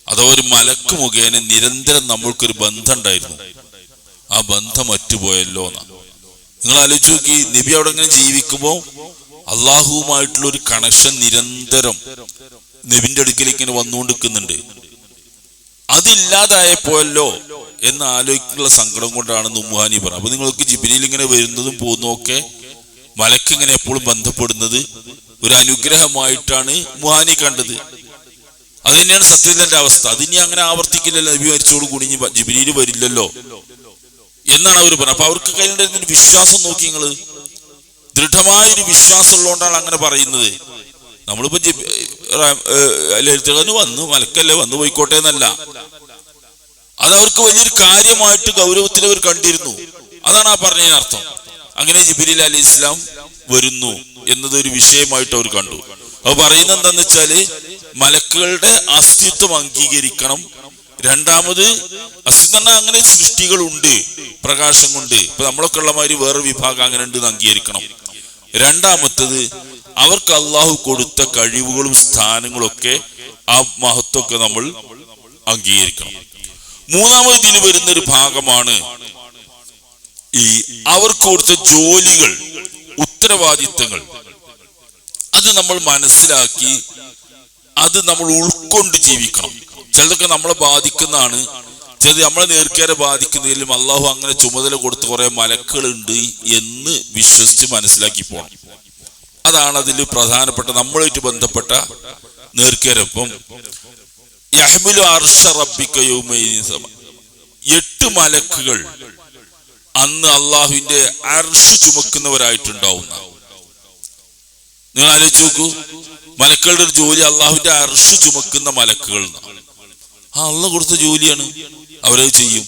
അഥവാ ഒരു മലക്ക് മുഖേന നിരന്തരം നമ്മൾക്കൊരു ബന്ധം ഉണ്ടായിരുന്നു. ആ ബന്ധം അറ്റുപോയല്ലോ എന്നാ. നിങ്ങൾ ആലോചിച്ച് നോക്കി, നബി അവിടെ ഇങ്ങനെ ജീവിക്കുമ്പോ അള്ളാഹുവുമായിട്ടുള്ള ഒരു കണക്ഷൻ നിരന്തരം നബിന്റെ അടുക്കലേക്ക് ഇങ്ങനെ വന്നുകൊണ്ടിരിക്കുന്നുണ്ട്. അതില്ലാതായപ്പോയല്ലോ എന്ന് ആലോചിക്കുള്ള സങ്കടം കൊണ്ടാണ് ഉമ്മുഹാനി പറഞ്ഞത്. അപ്പൊ നിങ്ങൾക്ക് ജിബ്രീൽ ഇങ്ങനെ വരുന്നതും പോകുന്നതും ഒക്കെ മലക്ക് ഇങ്ങനെ എപ്പോഴും ബന്ധപ്പെടുന്നത് ഒരു അനുഗ്രഹമായിട്ടാണ് ഉമ്മുഹാനി കണ്ടത്. അത് തന്നെയാണ് സത്യത്തിന്റെ അവസ്ഥ. അതിനി അങ്ങനെ ആവർത്തിക്കില്ലല്ലോ. നബി മരിച്ചോട് കൂടി ജിബ്രീൽ വരില്ലല്ലോ എന്നാണ് അവർ പറഞ്ഞത്. അപ്പൊ അവർക്ക് കയ്യിലുണ്ടായിരുന്നൊരു വിശ്വാസം നോക്കി നിങ്ങള്, ദൃഢമായൊരു വിശ്വാസം ഉള്ളതുകൊണ്ടാണ് അങ്ങനെ പറയുന്നത്. നമ്മളിപ്പോ വന്നു മലക്കല്ലേ വന്നു പോയിക്കോട്ടെ എന്നല്ല, അതവർക്ക് വലിയൊരു കാര്യമായിട്ട് ഗൗരവത്തിൽ അവർ കണ്ടിരുന്നു. അതാണ് ആ പറഞ്ഞതിന് അർത്ഥം. അങ്ങനെ ജിബ്രീൽ അലൈഹി ഇസ്ലാം വരുന്നു എന്നതൊരു വിഷയമായിട്ട് അവർ കണ്ടു. അത് പറയുന്നത് എന്താന്ന് വെച്ചാല് മലക്കുകളുടെ അസ്തിത്വം അംഗീകരിക്കണം. രണ്ടാമത് അസ്തിത്വം അങ്ങനെ സൃഷ്ടികളുണ്ട് പ്രകാശം കൊണ്ട്. ഇപ്പൊ നമ്മളൊക്കെ ഉള്ള മാതിരി വേറെ വിഭാഗം അങ്ങനെ ഉണ്ട് എന്ന് അംഗീകരിക്കണം. രണ്ടാമത്തത് അവർക്ക് അള്ളാഹു കൊടുത്ത കഴിവുകളും സ്ഥാനങ്ങളും ഒക്കെ ആ മഹത്വമൊക്കെ നമ്മൾ അംഗീകരിക്കണം. മൂന്നാമത് ഇതിൽ വരുന്നൊരു ഭാഗമാണ് ഈ അവർക്ക് കൊടുത്ത ജോലികൾ, ഉത്തരവാദിത്തങ്ങൾ. അത് നമ്മൾ മനസ്സിലാക്കി അത് നമ്മൾ ഉൾക്കൊണ്ട് ജീവിക്കണം. ചിലതൊക്കെ നമ്മളെ ബാധിക്കുന്നതാണ്, ചിലത് നമ്മളെ നേർക്കേറെ ബാധിക്കുന്നതിലും അള്ളാഹു അങ്ങനെ ചുമതല കൊടുത്ത് കുറെ മലക്കുകളുണ്ട് എന്ന് വിശ്വസിച്ച് മനസ്സിലാക്കി പോകണം. അതാണ് അതിൽ പ്രധാനപ്പെട്ട നമ്മളുമായിട്ട് ബന്ധപ്പെട്ട നേർക്കേരപ്പം. യഹ്മിലു അർശ റബ്ബിക യൗമൈദിൻ 8 മലക്കുകൾ അന്ന് അള്ളാഹുവിന്റെ അർശ് ചുമക്കുന്നവരായിട്ടുണ്ടാവുന്ന. നിങ്ങൾ ആലോചിച്ച് നോക്കൂ, മലക്കുകളുടെ ഒരു ജോലി അള്ളാഹുവിന്റെ അർശ് ചുമക്കുന്ന മലക്കുകൾ. അള്ളാഹ് കൊടുത്ത ജോലിയാണ്, അവരത് ചെയ്യും.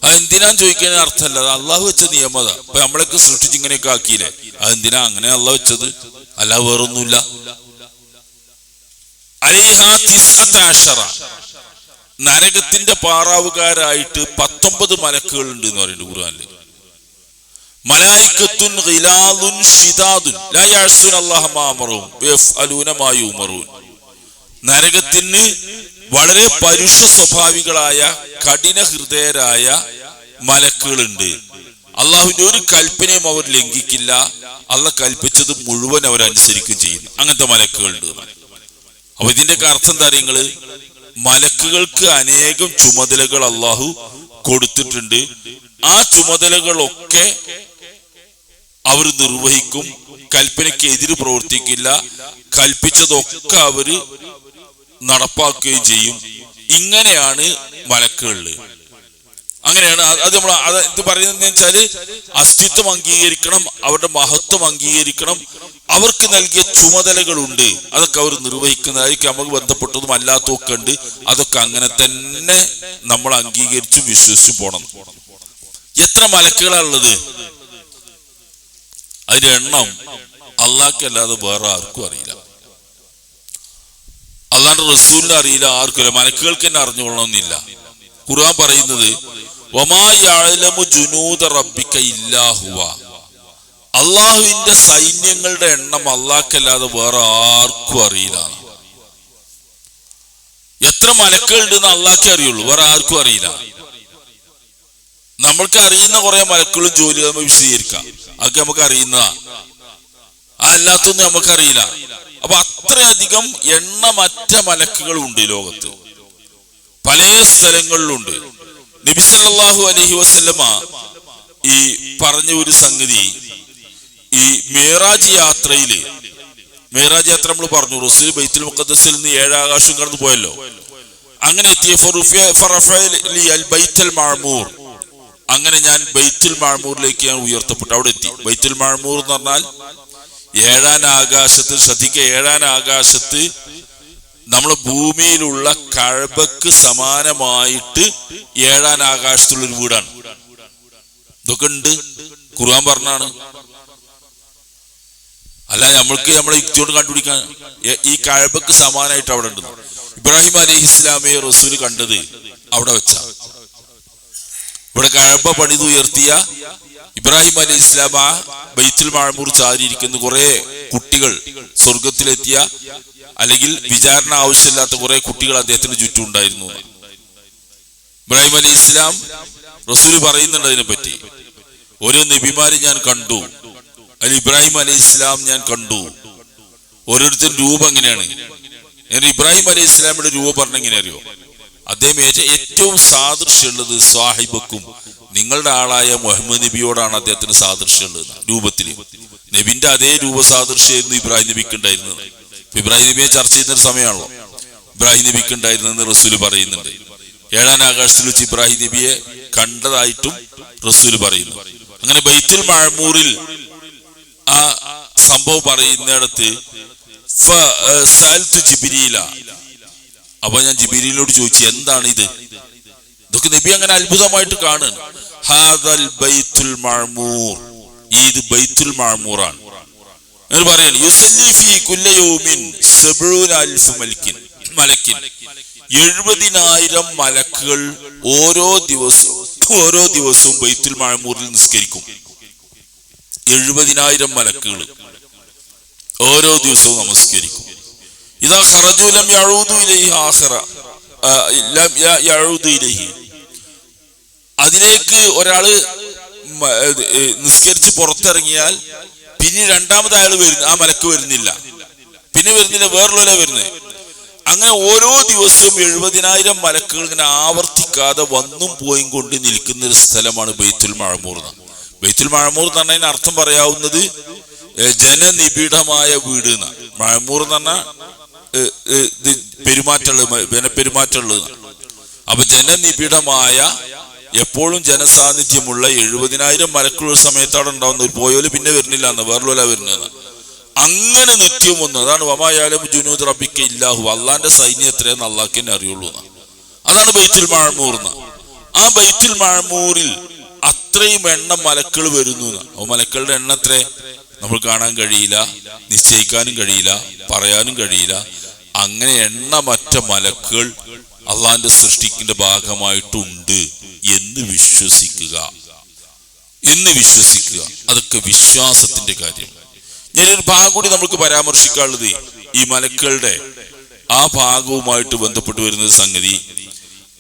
അതെന്തിനാന്ന് ചോദിക്കാൻ അർത്ഥമല്ല, അത് അള്ളാഹു വെച്ച നിയമത. ഇപ്പൊ നമ്മളൊക്കെ സൃഷ്ടിച്ച് ഇങ്ങനെയൊക്കെ ആക്കിയില്ലേ, അതെന്തിനാ അങ്ങനെ അള്ളാഹ് വെച്ചത്, അല്ലാതെ വേറൊന്നുമില്ല. നരകത്തിന്റെ പാറാവുകാരായിട്ട് 19 മലക്കുകൾ ഉണ്ട് എന്ന് പറയുന്നുണ്ട് ഖുർആനിൽ. മലായികത്തുൻ ഗിലാദുൻ ശിദാദുൻ ലാ യഅ്സുന അല്ലാഹ മാ അമറഹും വയഫ്അലൂന മാ യുമറൂൻ. നരകത്തിന് വളരെ പരുഷ സ്വഭാവികളായ കഠിന ഹൃദയരായ മലക്കുകളുണ്ട്. അള്ളാഹുവിന്റെ ഒരു കൽപ്പനയും അവർ ലംഘിക്കില്ല, അള്ളാഹ് കൽപ്പിച്ചത് മുഴുവൻ അവരനുസരിക്കുകയും ചെയ്യുന്നു. അങ്ങനത്തെ മലക്കുകളുണ്ട്. അപ്പൊ ഇതിന്റെയൊക്കെ അർത്ഥം എന്താ നിങ്ങള്, മലക്കുകൾക്ക് അനേകം ചുമതലകൾ അള്ളാഹു കൊടുത്തിട്ടുണ്ട്. ആ ചുമതലകളൊക്കെ അവർ നിർവഹിക്കും, കൽപ്പനയ്ക്ക് എതിര് പ്രവർത്തിക്കില്ല, കൽപ്പിച്ചതൊക്കെ അവര് നടപ്പാക്കുകയും ചെയ്യും. ഇങ്ങനെയാണ് മലക്കുകളിൽ. അങ്ങനെയാണ് അത് നമ്മൾ ഇത് പറയുന്നത് വെച്ചാല് അസ്തിത്വം അംഗീകരിക്കണം, അവരുടെ മഹത്വം അംഗീകരിക്കണം, അവർക്ക് നൽകിയ ചുമതലകളുണ്ട്, അതൊക്കെ അവർ നിർവഹിക്കുന്നതായിരിക്കും. നമുക്ക് ബന്ധപ്പെട്ടതും അല്ലാത്തതൊക്കെ ഉണ്ട്, അതൊക്കെ അങ്ങനെ തന്നെ നമ്മൾ അംഗീകരിച്ചും വിശ്വസിച്ചും പോണം. എത്ര മലക്കുകളാണുള്ളത്? അതിന്റെ എണ്ണം അല്ലാഹ്ക്കല്ലാതെ വേറെ ആർക്കും അറിയില്ല. അല്ലാഹുവിന്റെ റസൂലിനെ അറിയില്ല, ആർക്കും അറിയില്ല. മലക്കുകൾക്ക് തന്നെ അറിഞ്ഞുകൊള്ളണമെന്നില്ല. ഖുർആൻ പറയുന്നത് വമാ യഅലമു ജുനൂദ റബ്ബിക ഇല്ലാ ഹുവ, അള്ളാഹുവിന്റെ സൈന്യങ്ങളുടെ എണ്ണം അല്ലാഹ്ക്കല്ലാതെ വേറെ ആർക്കും അറിയില്ല. എത്ര മലക്കുകളുണ്ടെന്ന് അള്ളാഹ്ക്കേ അറിയുള്ളൂ, വേറെ ആർക്കും അറിയില്ല. നമ്മൾക്ക് അറിയുന്ന കുറെ മലക്കുകളും ജോലി നമ്മൾ വിശദീകരിക്കാം, അതൊക്കെ നമുക്ക് അറിയുന്നതാ. അല്ലാത്തൊന്നും നമുക്കറിയില്ല. അപ്പൊ അത്രയധികം എണ്ണമറ്റ മലക്കുകളുണ്ട് ലോകത്ത്, പല സ്ഥലങ്ങളിലുണ്ട്. നബി സല്ലല്ലാഹു അലൈഹി വസല്ലമ ഈ പറഞ്ഞ ഒരു സംഗതി, ഈ മിഅ്റാജ് യാത്രയില്, മിഅ്റാജ് യാത്ര നമ്മൾ പറഞ്ഞു, റസൂൽ ബൈത്തുൽ മുഖദ്ദസിൽ നിന്ന് 7 ആകാശം കടന്നു പോയല്ലോ. അങ്ങനെ എത്തിയ ബൈത്തുൽ മഅ്മൂർ, അങ്ങനെ ഞാൻ ബൈത്തുൽ മഅ്മൂറിലേക്ക് ഞാൻ ഉയർത്തപ്പെട്ടു, അവിടെ എത്തി. ബൈത്തുൽ മഅ്മൂർ എന്ന് പറഞ്ഞാൽ 7ാം ആകാശത്ത്, ശ്രദ്ധിക്കുക, 7ാം ആകാശത്ത് നമ്മളെ ഭൂമിയിലുള്ള കഅബക്ക് സമാനമായിട്ട് 7ാം ആകാശത്തുള്ളൊരു വീടാണ്. ഇതൊക്കെ ഉണ്ട്, ഖുർആൻ പറഞ്ഞാണ്. അല്ല നമ്മൾക്ക് നമ്മളെ യുക്തിയോട് കണ്ടുപിടിക്കാൻ. ഈ കഅബക്ക് സമാനമായിട്ട് അവിടെ ഉണ്ട്. ഇബ്രാഹിം അലൈഹിസ്സലാമയെ റസൂൽ കണ്ടത് അവിടെ വെച്ചാ. ഇവിടെ കഅബ പണിതുയർത്തിയ ഇബ്രാഹിം അലൈഹിസ്സലാം ആ ബൈത്തുൽ മഅ്മൂർ ചാരിയിരിക്കുന്ന കുറെ കുട്ടികൾ, സ്വർഗത്തിലെത്തിയ അല്ലെങ്കിൽ വിചാരണ ആവശ്യമില്ലാത്ത കുറെ കുട്ടികൾ അദ്ദേഹത്തിന് ചുറ്റും ഉണ്ടായിരുന്നു. ഇബ്രാഹിം അലൈഹിസ്സലാം റസൂൽ പറയുന്നുണ്ട് അതിനെപ്പറ്റി. ഓരോ നബിമാരെ ഞാൻ കണ്ടു, അതിൽ ഇബ്രാഹിം അലൈഹിസ്സലാം ഞാൻ കണ്ടു. ഓരോരുത്തരും രൂപം എങ്ങനെയാണ്? ഇബ്രാഹിം അലൈഹിസ്സലാമിന്റെ രൂപം പറഞ്ഞെങ്ങനെ അറിയോ? അദ്ദേഹം ഏറ്റവും സാദൃശ്യമുള്ളത് സാഹിബക്കും, നിങ്ങളുടെ ആളായ മുഹമ്മദ് നബിയോടാണ് അദ്ദേഹത്തിന് സാദൃശ്യമുള്ളത് രൂപത്തിൽ. നബിന്റെ അതേ രൂപസാദൃശ്യമായിരുന്നു ഇബ്രാഹിം നബിക്ക് ഉണ്ടായിരുന്നത്. ഇബ്രാഹിം നബിയെ ചർച്ച ചെയ്യുന്ന സമയമാണല്ലോ. ഇബ്രാഹിം നബിക്ക് ഉണ്ടായിരുന്നെന്ന് റസൂൽ പറയുന്നുണ്ട്. 7ാം ആകാശത്തിൽ വെച്ച് ഇബ്രാഹിം നബിയെ കണ്ടതായിട്ടും റസൂൽ പറയുന്നു. അങ്ങനെ ബൈത്തുൽ മഅ്മൂറിൽ ആ സംഭവം പറയുന്നിടത്ത് ജിബ്രീല, അപ്പൊ ഞാൻ ജിബ്രീലിനോട് ചോദിച്ചു, എന്താണ് ഇത്? ഇതൊക്കെ നബി അങ്ങനെ അത്ഭുതമായിട്ട് കാണുന്നു. ഹാദൽ ബൈത്തുൽ മഅ്മൂർ, ഇത് ബൈത്തുൽ മഅ്മൂറാണ്. അങ്ങനെ പറയാണ്, യുസല്ലി ഫീ കുല്ലി യൗമിൻ 70,000 മലക്കിൻ, 70,000 മലക്കുകൾ ഓരോ ദിവസവും ബൈത്തുൽ മഅ്മൂറിൽ നിസ്കരിക്കും. 70,000 മലക്കുകൾ ഓരോ ദിവസവും നമസ്കരിക്കും. ഇതാ ഖറജു ലം യഊദു ഇലൈഹി ആഖിറ ലം യഊദു ഇലൈഹി, അതിലേക്ക് ഒരാള് നിസ്കരിച്ച് പുറത്തിറങ്ങിയാൽ പിന്നെ രണ്ടാമത് അയാൾ വരുന്നു, ആ മലക്ക് വരുന്നില്ല, പിന്നെ വരുന്നില്ല, വേറുള്ള വരുന്നത്. അങ്ങനെ ഓരോ ദിവസവും 70,000 മലക്കുകൾ ഇങ്ങനെ ആവർത്തിക്കാതെ വന്നും പോയും കൊണ്ട് നിൽക്കുന്ന ഒരു സ്ഥലമാണ് ബൈത്തുൽ മഅ്മൂർ. ബൈത്തുൽ മഅ്മൂർ എന്ന് പറഞ്ഞാൽ അതിന് അർത്ഥം പറയാവുന്നത് ജനനിബിഡമായ വീട് എന്നാണ്. മഅ്മൂർ എന്ന് പറഞ്ഞാൽ പെരുമാറ്റമുള്ളത്. അപ്പൊ ജനനിബിഡമായ, എപ്പോഴും ജനസാന്നിധ്യമുള്ള 70,000 മലക്കുള്ള സമയത്ത് അവിടെ ഉണ്ടാവുന്ന ഒരു പോയോല് പിന്നെ വരുന്നില്ല എന്ന്, വേറെല്ല വരുന്നത്. അങ്ങനെ നിത്യം വന്നു. അതാണ് വമാ യഅലമു ജുനൂദ റബ്ബിക ഇല്ലാ ഹു, അള്ളാന്റെ സൈന്യം എത്രയെന്ന് അള്ളാഹ്ക്ക് തന്നെ അറിയുള്ളൂ. അതാണ് ബൈത്തുൽ മഅ്മൂർ. ആ ബൈത്തുൽ മഅ്മൂറിൽ അത്രയും എണ്ണം മലക്കുകൾ വരുന്നു. ആ മലക്കളുടെ എണ്ണം എത്ര നമ്മൾ കാണാൻ കഴിയില്ല, നിശ്ചയിക്കാനും കഴിയില്ല, പറയാനും കഴിയില്ല. അങ്ങനെ എണ്ണമറ്റ മലക്കുകൾ അള്ളാന്റെ സൃഷ്ടിക്കിന്റെ ഭാഗമായിട്ടുണ്ട് എന്ന് വിശ്വസിക്കുക. അതൊക്കെ വിശ്വാസത്തിന്റെ കാര്യം. ഞാനൊരു ഭാഗം കൂടി നമുക്ക് പരാമർശിക്കാനുള്ളത് ഈ മലക്കുകളുടെ ആ ഭാഗവുമായിട്ട് ബന്ധപ്പെട്ട് വരുന്ന സംഗതി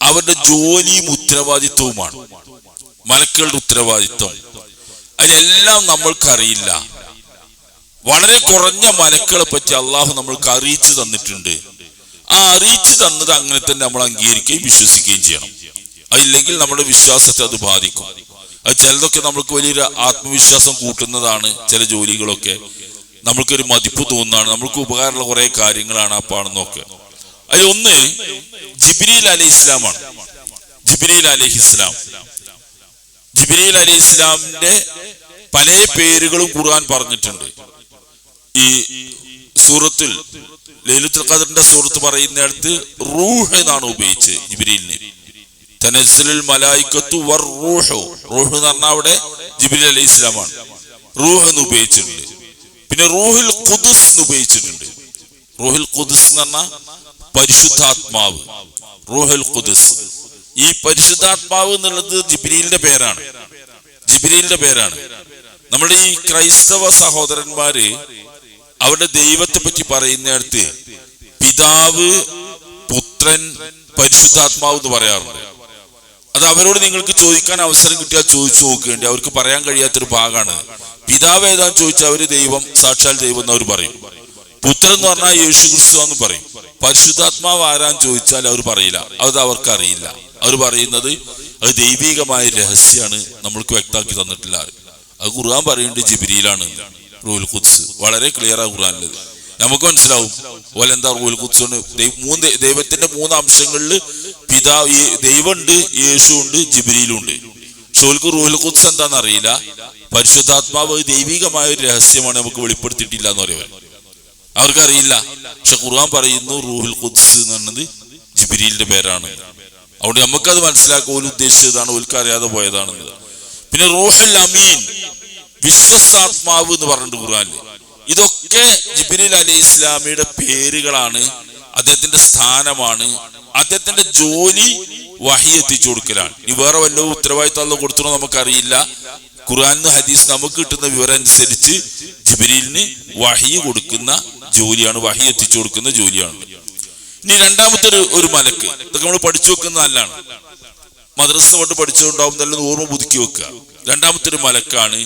അവരുടെ ജോലിയും ഉത്തരവാദിത്വവുമാണ്. മലക്കുകളുടെ ഉത്തരവാദിത്വം അതിലെല്ലാം നമ്മൾക്കറിയില്ല. വളരെ കുറഞ്ഞ മലക്കുകളെ പറ്റി അള്ളാഹു നമ്മൾക്ക് അറിയിച്ചു തന്നിട്ടുണ്ട്. ആ അറിയിച്ചു തന്നത് അങ്ങനെ തന്നെ നമ്മൾ അംഗീകരിക്കുകയും വിശ്വസിക്കുകയും ചെയ്യണം. അതില്ലെങ്കിൽ നമ്മുടെ വിശ്വാസത്തെ അത് ബാധിക്കും. അത് ചിലതൊക്കെ നമ്മൾക്ക് വലിയൊരു ആത്മവിശ്വാസം കൂട്ടുന്നതാണ്. ചില ജോലികളൊക്കെ നമ്മൾക്കൊരു മതിപ്പ് തോന്നുന്നതാണ്, നമ്മൾക്ക് ഉപകാരമുള്ള കുറെ കാര്യങ്ങളാണ് അപ്പാണെന്നൊക്കെ. അതിലൊന്ന് ജിബ്രീൽ അലൈഹി ഇസ്ലാമാണ്. ജിബ്രീൽ അലൈഹി ഇസ്ലാം, ജിബ്രീൽ അലൈഹി ഇസ്ലാമിന്റെ പല പേരുകളും ഖുർആൻ പറഞ്ഞിട്ടുണ്ട്. ഈ സൂറത്തിൽ ലൈലത്തുൽ ഖദറിന്റെ സൂറത്ത് പറയുന്നിടത്ത് റൂഹ് എന്നാണ് ഉപയോഗിച്ചത് ജിബ്രീലിന്. തനസ്സലുൽ മലായികത്തു വർ-റൂഹു, റൂഹ് എന്ന് പറഞ്ഞാൽ അവിടെ ജിബ്രീൽ അലൈഹി ഇസ്ലാമാണ്. റൂഹ് എന്ന് ഉപയോഗിച്ചിട്ടുണ്ട്. പിന്നെ റൂഹുൽ ഖുദ്സ് എന്ന് ഉപയോഗിച്ചിട്ടുണ്ട്. റൂഹുൽ ഖുദ്സ് എന്ന് പറഞ്ഞാൽ പരിശുദ്ധാത്മാവ്. റൂഹുൽ ഖുദ്സ്, ഈ പരിശുദ്ധാത്മാവ് എന്നുള്ളത് ജിബ്രീലിന്റെ പേരാണ്. ജിബ്രീലിന്റെ പേരാണ്. നമ്മുടെ ഈ ക്രൈസ്തവ സഹോദരന്മാര് അവരുടെ ദൈവത്തെ പറ്റി പറയുന്നിടത്ത് പിതാവ്, പുത്രൻ, പരിശുദ്ധാത്മാവ് എന്ന് പറയാറുണ്ട്. അത് അവരോട് നിങ്ങൾക്ക് ചോദിക്കാൻ അവസരം കിട്ടിയാൽ ചോദിച്ചു നോക്കേണ്ടി, അവർക്ക് പറയാൻ കഴിയാത്തൊരു ഭാഗമാണ്. പിതാവ് ഏതാന്ന് ചോദിച്ചാൽ അവര് ദൈവം, സാക്ഷാൽ ദൈവം എന്ന് അവർ പറയും. പുത്രൻ എന്ന് പറഞ്ഞാൽ യേശു ക്രിസ്തു എന്ന് പറയും. പരിശുദ്ധാത്മാവ് ആരാന്ന് ചോദിച്ചാൽ അവർ പറയില്ല, അത് അവർക്ക് അറിയില്ല. അവർ പറയുന്നത് അത് ദൈവികമായ രഹസ്യമാണ്, നമ്മൾക്ക് വ്യക്തമാക്കി തന്നിട്ടില്ല. അത് ഖുർആൻ പറയുന്നുണ്ട് ജിബ്രീലാണ് റൂഹുൽ ഖുദ്സ്. വളരെ ക്ലിയർ ആ ഖുർആനിലത്, നമുക്ക് മനസ്സിലാവും. ഓലെന്താ റൂഹുൽ ഖുദ്സ് കൊണ്ട് ദൈവത്തിന്റെ 3 അംശങ്ങളിൽ പിതാവ്, ദൈവമുണ്ട്, യേശു ഉണ്ട്, ജിബ്രീലും ഉണ്ട്. ഷോൽക്ക് റൂഹുൽ ഖുദ്സ് എന്താണെന്ന് അറിയില്ല. പരിശുദ്ധാത്മാവ് ദൈവികമായ ഒരു രഹസ്യമാണ്, നമുക്ക് വെളിപ്പെടുത്തിയിട്ടില്ല എന്ന് പറയുന്നത് അവർക്കറിയില്ല. പക്ഷെ ഖുർആൻ പറയുന്നു റൂഹുൽ ഖുദ്സ് എന്ന് പറഞ്ഞത് ജിബ്രീലിന്റെ പേരാണ്. അതുകൊണ്ട് നമുക്കത് മനസ്സിലാക്കുക, ഓല് ഉദ്ദേശിച്ചതാണ്, ഓൽക്ക് അറിയാതെ പോയതാണെന്നത്. പിന്നെ റൂഹുൽ അമീൻ, വിശ്വസാത്മാവ് എന്ന് പറഞ്ഞിട്ട് ഖുർആനിൽ. ഇതൊക്കെ ജിബ്രീൽ അലൈഹി ഇസ്ലാമിയുടെ പേരുകളാണ്, അദ്ദേഹത്തിന്റെ സ്ഥാനമാണ്. അദ്ദേഹത്തിന്റെ ജോലി വഹി എത്തിച്ചു കൊടുക്കലാണ്. ഇനി വേറെ വല്ലതും ഉത്തരവാദിത്തം അല്ലാഹു കൊടുത്തോ നമുക്കറിയില്ല. ഖുർആനിന്ന് ഹദീസ് നമുക്ക് കിട്ടുന്ന വിവരം അനുസരിച്ച് ജിബ്രീലിന് വഹി കൊടുക്കുന്ന ജോലിയാണ്, വഹി എത്തിച്ചു കൊടുക്കുന്ന ജോലിയാണ്. ഇനി രണ്ടാമത്തെ ഒരു മലക്ക്, ഇതൊക്കെ നമ്മൾ പഠിച്ചു വെക്കുന്ന നല്ലതാണ്. മദ്രസ കൊണ്ട് പഠിച്ചുകൊണ്ടാവും, നല്ല ഓർമ്മ പുതുക്കി വെക്കുക. രണ്ടാമത്തെ ഒരു മലക്കാണ്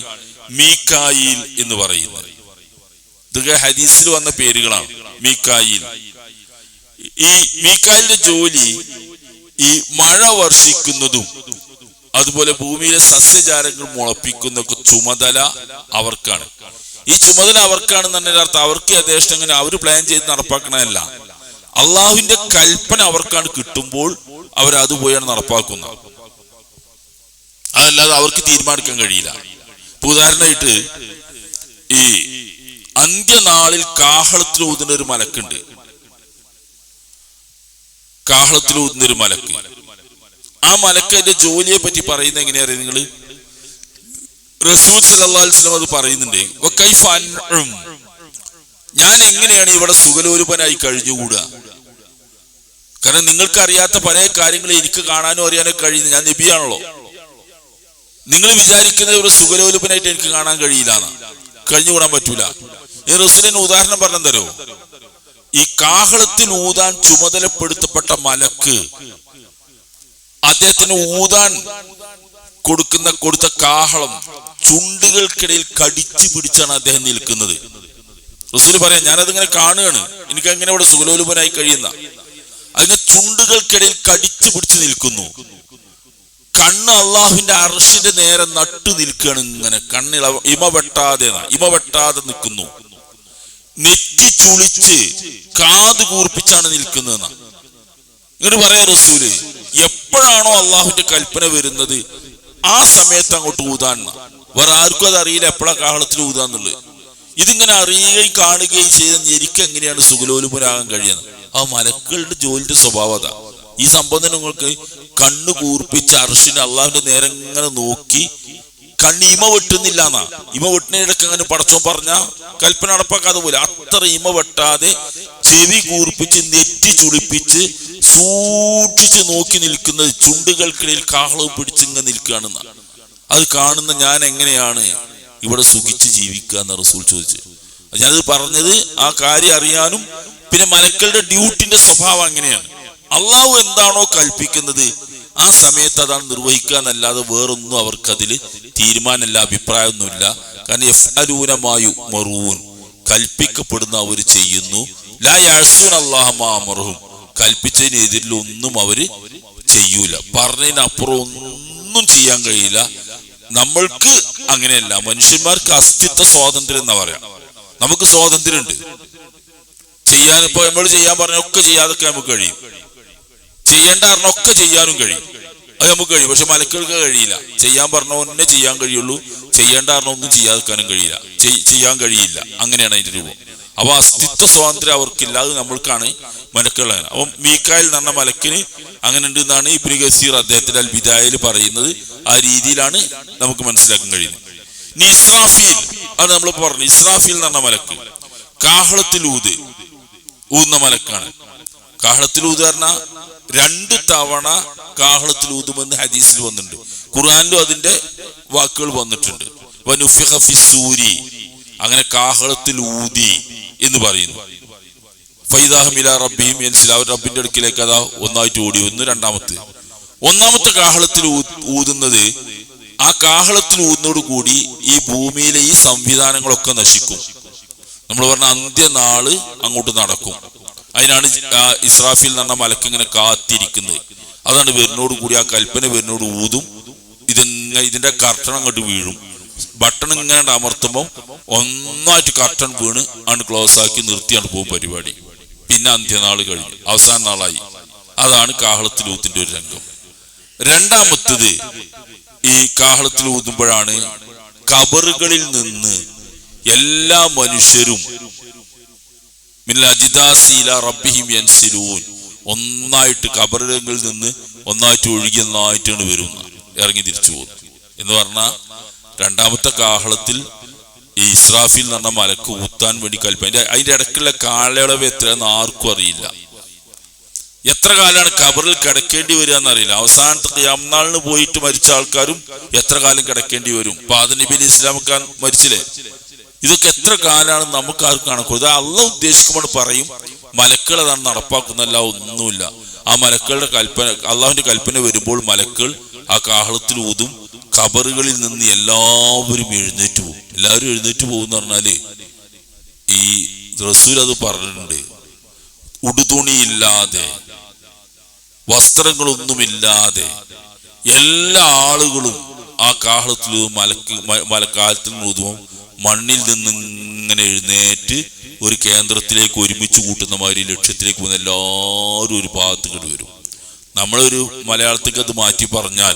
മീകായിൽ എന്ന് പറയുന്നത്. ഇതൊക്കെ ഹദീസിൽ വന്ന പേരുകളാണ്. മീകായിൽ, ഈ മീകായിലിന്റെ ജോലി ഈ മഴ വർഷിക്കുന്നതും അതുപോലെ ഭൂമിയിലെ സസ്യജാലങ്ങൾ മുളപ്പിക്കുന്നൊക്കെ ചുമതല അവർക്കാണ്. ഈ ചുമതല അവർക്കാണെന്നുണ്ടെങ്കിൽ അർത്ഥം അവർക്ക് യഥേഷ്ടം ഇങ്ങനെ അവർ പ്ലാൻ ചെയ്ത് നടപ്പാക്കണമല്ല, അള്ളാഹുവിന്റെ കൽപ്പന അവർക്കാണ് കിട്ടുമ്പോൾ അവരത് പോയാണ് നടപ്പാക്കുന്നത്. അതല്ലാതെ അവർക്ക് തീരുമാനിക്കാൻ കഴിയില്ല. ഉദാഹരണമായിട്ട് ഈ അന്ത്യനാളിൽ കാഹളത്തിൽ ഊതുന്ന ഒരു മലക്കുണ്ട്. കാഹളത്തിൽ ഊതുന്ന ഒരു മലക്ക്, ആ മലക്ക് അതിന്റെ ജോലിയെ പറ്റി പറയുന്നത് എങ്ങനെയാ അറിയാം നിങ്ങള്? റസൂൽ സല്ലല്ലാഹു അലൈഹി വസല്ലം അത് പറയുന്നുണ്ട്. ഞാൻ എങ്ങനെയാണ് ഇവിടെ സുഖലോലുപനായി കഴിഞ്ഞുകൂടുക? കാരണം നിങ്ങൾക്ക് അറിയാത്ത പല കാര്യങ്ങൾ എനിക്ക് കാണാനും അറിയാനോ കഴിയുന്നു. ഞാൻ നബിയാണല്ലോ. നിങ്ങൾ വിചാരിക്കുന്നത് ഇവിടെ സുഖലോലുപനായിട്ട് എനിക്ക് കാണാൻ കഴിയില്ല, കഴിഞ്ഞുകൂടാൻ പറ്റൂല. ഈ റസൂലിന് ഉദാഹരണം പറഞ്ഞു തരോ? ഈ കാഹളത്തിൽ ഊതാൻ ചുമതലപ്പെടുത്തപ്പെട്ട മലക്ക് അദ്ദേഹത്തിന് ഊതാൻ കൊടുത്ത കാഹളം ചുണ്ടുകൾക്കിടയിൽ കടിച്ചു പിടിച്ചാണ് അദ്ദേഹം നിൽക്കുന്നത്. റസൂൽ പറയാം, ഞാനതിങ്ങനെ കാണുകയാണ്, എനിക്ക് എങ്ങനെ ഇവിടെ സുഖലോലുപനായി കഴിയുന്ന. അതിന് ചുണ്ടുകൾക്കിടയിൽ കടിച്ചു പിടിച്ച് നിൽക്കുന്നു. കണ്ണ് അള്ളാഹുവിന്റെ അർശിന്റെ നേരെ നട്ടു നിൽക്കുകയാണ്. ഇങ്ങനെ കണ്ണിൽ ഇമ വെട്ടാതെ നിൽക്കുന്നു. നെറ്റി ചുളിച്ച് കാത് കൂർപ്പിച്ചാണ് നിൽക്കുന്നതെന്ന. ഇങ്ങോട്ട് പറയാ റസൂല്, എപ്പോഴാണോ അള്ളാഹുവിന്റെ കൽപ്പന വരുന്നത് ആ സമയത്ത് അങ്ങോട്ട് ഊതാൻ. വേറെ ആർക്കും അത് അറിയില്ല എപ്പോഴാ കാഹളത്തിൽ ഊതാന്നുള്ളത്. ഇതിങ്ങനെ അറിയുകയും കാണുകയും ചെയ്ത എനിക്ക് എങ്ങനെയാണ് സുഖലോലുപനാകാൻ കഴിയുന്നത്? ആ മലക്കളുടെ ജോലിയുടെ സ്വഭാവം അതാ. ഈ സംഭവം തന്നെ നിങ്ങൾക്ക് കണ്ണ് കൂർപ്പിച്ച് അർശിന് അള്ളാഹുവിന്റെ നേരെ ഇങ്ങനെ നോക്കി കണ്ണ് ഇമ വെട്ടുന്നില്ല എന്നാ. ഇമ വെട്ടുന്നതിടക്ക് അങ്ങനെ പടച്ചോൻ പറഞ്ഞ കൽപ്പന നടപ്പാക്കാതെ പോലെ അത്ര ഇമ വെട്ടാതെ ചെവി കൂർപ്പിച്ച് നെറ്റി ചുളിപ്പിച്ച് സൂക്ഷിച്ച് നോക്കി നിൽക്കുന്നത്, ചുണ്ടുകൾക്കിടയിൽ കാഹളവും പിടിച്ചിങ്ങനെ നിൽക്കുകയാണെന്ന. അത് കാണുന്ന ഞാൻ എങ്ങനെയാണ് ഇവിടെ സുഖിച്ച് ജീവിക്കുക എന്ന് റസൂൽ ചോദിച്ചു. ഞാനത് പറഞ്ഞത് ആ കാര്യം അറിയാനും പിന്നെ മലക്കളുടെ ഡ്യൂട്ടിന്റെ സ്വഭാവം അങ്ങനെയാണ്. അള്ളാഹു എന്താണോ കൽപ്പിക്കുന്നത് ആ സമയത്ത് അതാണ് നിർവഹിക്കുക എന്നല്ലാതെ വേറൊന്നും അവർക്കതിൽ തീരുമാനമില്ല, അഭിപ്രായമൊന്നുമില്ല. കാരണം യഫ്അലൂന മാ യുഅ്മറൂൻ, കൽപ്പിക്കപ്പെടുന്ന അവർ ചെയ്യുന്നു. ലാ യഅ്സൂന അല്ലാഹ മാ അമറഹും, കൽപ്പിച്ചതിനെതിരിൽ ഒന്നും അവര് ചെയ്യൂല. പറഞ്ഞതിനപ്പുറം ഒന്നും ചെയ്യാൻ കഴിയില്ല. നമ്മൾക്ക് അങ്ങനെയല്ല. മനുഷ്യന്മാർക്ക് അസ്തിത്വ സ്വാതന്ത്ര്യം എന്നാ പറയാം. നമുക്ക് സ്വാതന്ത്ര്യമുണ്ട്, ഇപ്പൊ നമ്മൾ ചെയ്യാൻ പറഞ്ഞ ഒക്കെ ചെയ്യാതൊക്കെ നമുക്ക് കഴിയും, ചെയ്യേണ്ട പറഞ്ഞ ഒക്കെ ചെയ്യാനും കഴിയും, അത് നമുക്ക് കഴിയും. പക്ഷെ മലക്കുകൾക്ക് കഴിയില്ല. ചെയ്യാൻ പറഞ്ഞ ഒന്നേ ചെയ്യാൻ കഴിയുള്ളൂ, ചെയ്യേണ്ട പറഞ്ഞ ഒന്നും ചെയ്യാതിരിക്കാനും കഴിയില്ല, ചെയ്യാൻ കഴിയില്ല. അങ്ങനെയാണ് അതിന്റെ രൂപം. അപ്പൊ അസ്തിത്വ സ്വാതന്ത്ര്യം അവർക്കില്ല, അത് നമ്മൾക്കാണ് മലക്കുകളാണ്. അപ്പം മീക്കായിൽ എന്ന് പറഞ്ഞ മലക്കിന് അങ്ങനെ ഉണ്ട് എന്നാണ് ഇബ്നു കസീർ അദ്ദേഹത്തിന്റെ അൽ ബിദായയിൽ പറയുന്നത്. ആ രീതിയിലാണ് നമുക്ക് മനസ്സിലാക്കാൻ കഴിയുന്നത്. ഇനി ഇസ്രാഫീൽ, അത് നമ്മൾ പറഞ്ഞു. ഇസ്രാഫീൽ എന്ന് പറഞ്ഞ മലക്ക് കാഹളത്തിൽ ഊതുന്ന മലക്കാണ്. കാഹളത്തിൽ ഊത് പറഞ്ഞാൽ 2 തവണ കാഹളത്തിൽ ഊതുമെന്ന് ഹദീസിൽ വന്നിട്ടുണ്ട്. ഖുർആനിലും അതിന്റെ വാക്കുകൾ വന്നിട്ടുണ്ട്. വനുഫിഖ ഫിസ്സൂരി, അങ്ങനെ കാഹളത്തിൽ ഊതി എന്ന് പറയുന്നു. ഫൈദാഹും ഇലാ റബ്ബിഹിം യൻസിലൂൻ, അവർ റബ്ബിന്റെ അടുക്കിലേക്ക് അതാ ഒന്നായിട്ട് ഓടി വന്നു. ഒന്നാമത്തെ കാഹളത്തിൽ ഊതുന്നത്, ആ കാഹളത്തിൽ ഊതുന്നതോട് കൂടി ഈ ഭൂമിയിലെ ഈ സംവിധാനങ്ങളൊക്കെ നശിക്കും. നമ്മൾ പറഞ്ഞ അന്ത്യനാള് അങ്ങോട്ട് നടക്കും. അതിനാണ് ഇസ്രാഫീൽ എന്ന് പറഞ്ഞ മലക്ക് ഇങ്ങനെ കാത്തിരിക്കുന്നത്. അതാണ് വരുന്നോട് കൂടി, ആ കൽപ്പന വരുന്നോട് ഊതും. ഇതിന്റെ കർട്ടൺ അങ്ങോട്ട് വീഴും. ബട്ടൺ ഇങ്ങനെ അമർത്തുമ്പോൾ ഒന്നായിട്ട് കർട്ടൺ വീണ് ആണ് ക്ലോസ് ആക്കി നിർത്തിയാണ് പോകും പരിപാടി. പിന്നെ അന്ത്യനാള് കഴിഞ്ഞു, അവസാന നാളായി. അതാണ് കാഹളത്തിൽ ഊത്തിന്റെ ഒരു രംഗം. രണ്ടാമത്തത്, ഈ കാഹളത്തിൽ ഊതുമ്പോഴാണ് ഖബറുകളിൽ നിന്ന് എല്ലാ മനുഷ്യരും ഒന്നായിട്ട് ഖബറുകളിൽ നിന്ന് ഒന്നായിട്ട് ഒഴുകി ഒന്നായിട്ടാണ് വരുന്ന ഇറങ്ങി തിരിച്ചു പോകുന്നത് എന്ന് പറഞ്ഞാൽ, രണ്ടാമത്തെ കാഹളത്തിൽ ഈ ഇസ്രാഫീൽ എന്ന് പറഞ്ഞ മലക്ക് ഊത്താൻ വേണ്ടി കൽപ്പന. അതിന്റെ ഇടയ്ക്കുള്ള കാലയളവ് എത്രയെന്ന് ആർക്കും അറിയില്ല. എത്ര കാലമാണ് ഖബറിൽ കിടക്കേണ്ടി വരിക എന്നറിയില്ല. അവസാനത്തെ ഖിയാമത്ത് പോയിട്ട് മരിച്ച ആൾക്കാരും എത്ര കാലം കിടക്കേണ്ടി വരും. ഇപ്പൊ ആദം നബി അലൈഹി ഇസ്ലാമൊക്കെ മരിച്ചില്ലേ? ഇതൊക്കെ എത്ര കാലമാണ് നമുക്ക് ആർക്കും കണക്കും. ഇത് അള്ളാഹ് ഉദ്ദേശിക്കുമ്പോൾ പറയും, മലക്കുകൾ അതാണ് നടപ്പാക്കുന്നല്ല, ഒന്നുമില്ല. ആ മലക്കുകളുടെ കൽപ്പന, അള്ളാഹുവിന്റെ കൽപ്പന വരുമ്പോൾ മലക്കുകൾ ആ കാഹളത്തിൽ ഊതും. ഖബറുകളിൽ നിന്ന് എല്ലാവരും എഴുന്നേറ്റ് പോകും. എല്ലാവരും എഴുന്നേറ്റ് പോകും എന്ന് പറഞ്ഞാല്, ഈ റസൂൽ അത് പറഞ്ഞിട്ടുണ്ട്, ഉടുതുണിയില്ലാതെ വസ്ത്രങ്ങളൊന്നുമില്ലാതെ എല്ലാ ആളുകളും ആ കാഹളത്തിൽ മലക്കാലത്തിൽ ഊതുമ്പോൾ മണ്ണിൽ നിന്ന് ഇങ്ങനെ എഴുന്നേറ്റ് ഒരു കേന്ദ്രത്തിലേക്ക് ഒരുമിച്ച് കൂട്ടുന്ന മാതിരി ലക്ഷ്യത്തിലേക്ക് പോകുന്ന എല്ലാവരും ഒരു ഭാഗത്ത് വരും. നമ്മളൊരു മലയാളത്തേക്ക് അത് മാറ്റി പറഞ്ഞാൽ,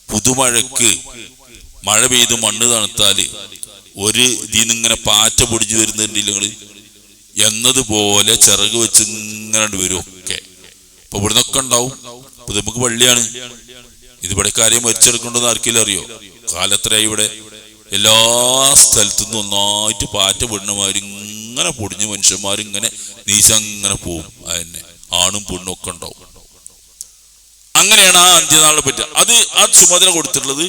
പുതുമഴക്ക് മഴ പെയ്ത് മണ്ണ് തണുത്താല് ഒരു ഇതിന്നിങ്ങനെ പാറ്റ പൊടിഞ്ഞു വരുന്നുണ്ടെങ്കിൽ എന്നതുപോലെ ചിറക് വെച്ച് ഇങ്ങനെ വരും ഒക്കെ. അപ്പൊ ഇവിടുന്നൊക്കെ ഉണ്ടാവും. ഇത് നമുക്ക് പള്ളിയാണ്. ഇതിവിടെ കാര്യം മരിച്ചെടുക്കേണ്ടെന്ന് ആർക്കെങ്കിലും അറിയോ? കാലത്രയായി ഇവിടെ എല്ലാ സ്ഥലത്തുനിന്നും ഒന്നായിട്ട് പാറ്റ പെണ്ണുമാര് ഇങ്ങനെ പൊടിഞ്ഞ് മനുഷ്യന്മാരിങ്ങനെ നീച്ചങ്ങനെ പോവും. അതന്നെ ആണും പെണ്ണും ഒക്കെ ഉണ്ടാവും. അങ്ങനെയാണ് ആ അന്ത്യനാളിനെ പറ്റി അത് ആ ചുമതല കൊടുത്തിട്ടുള്ളത്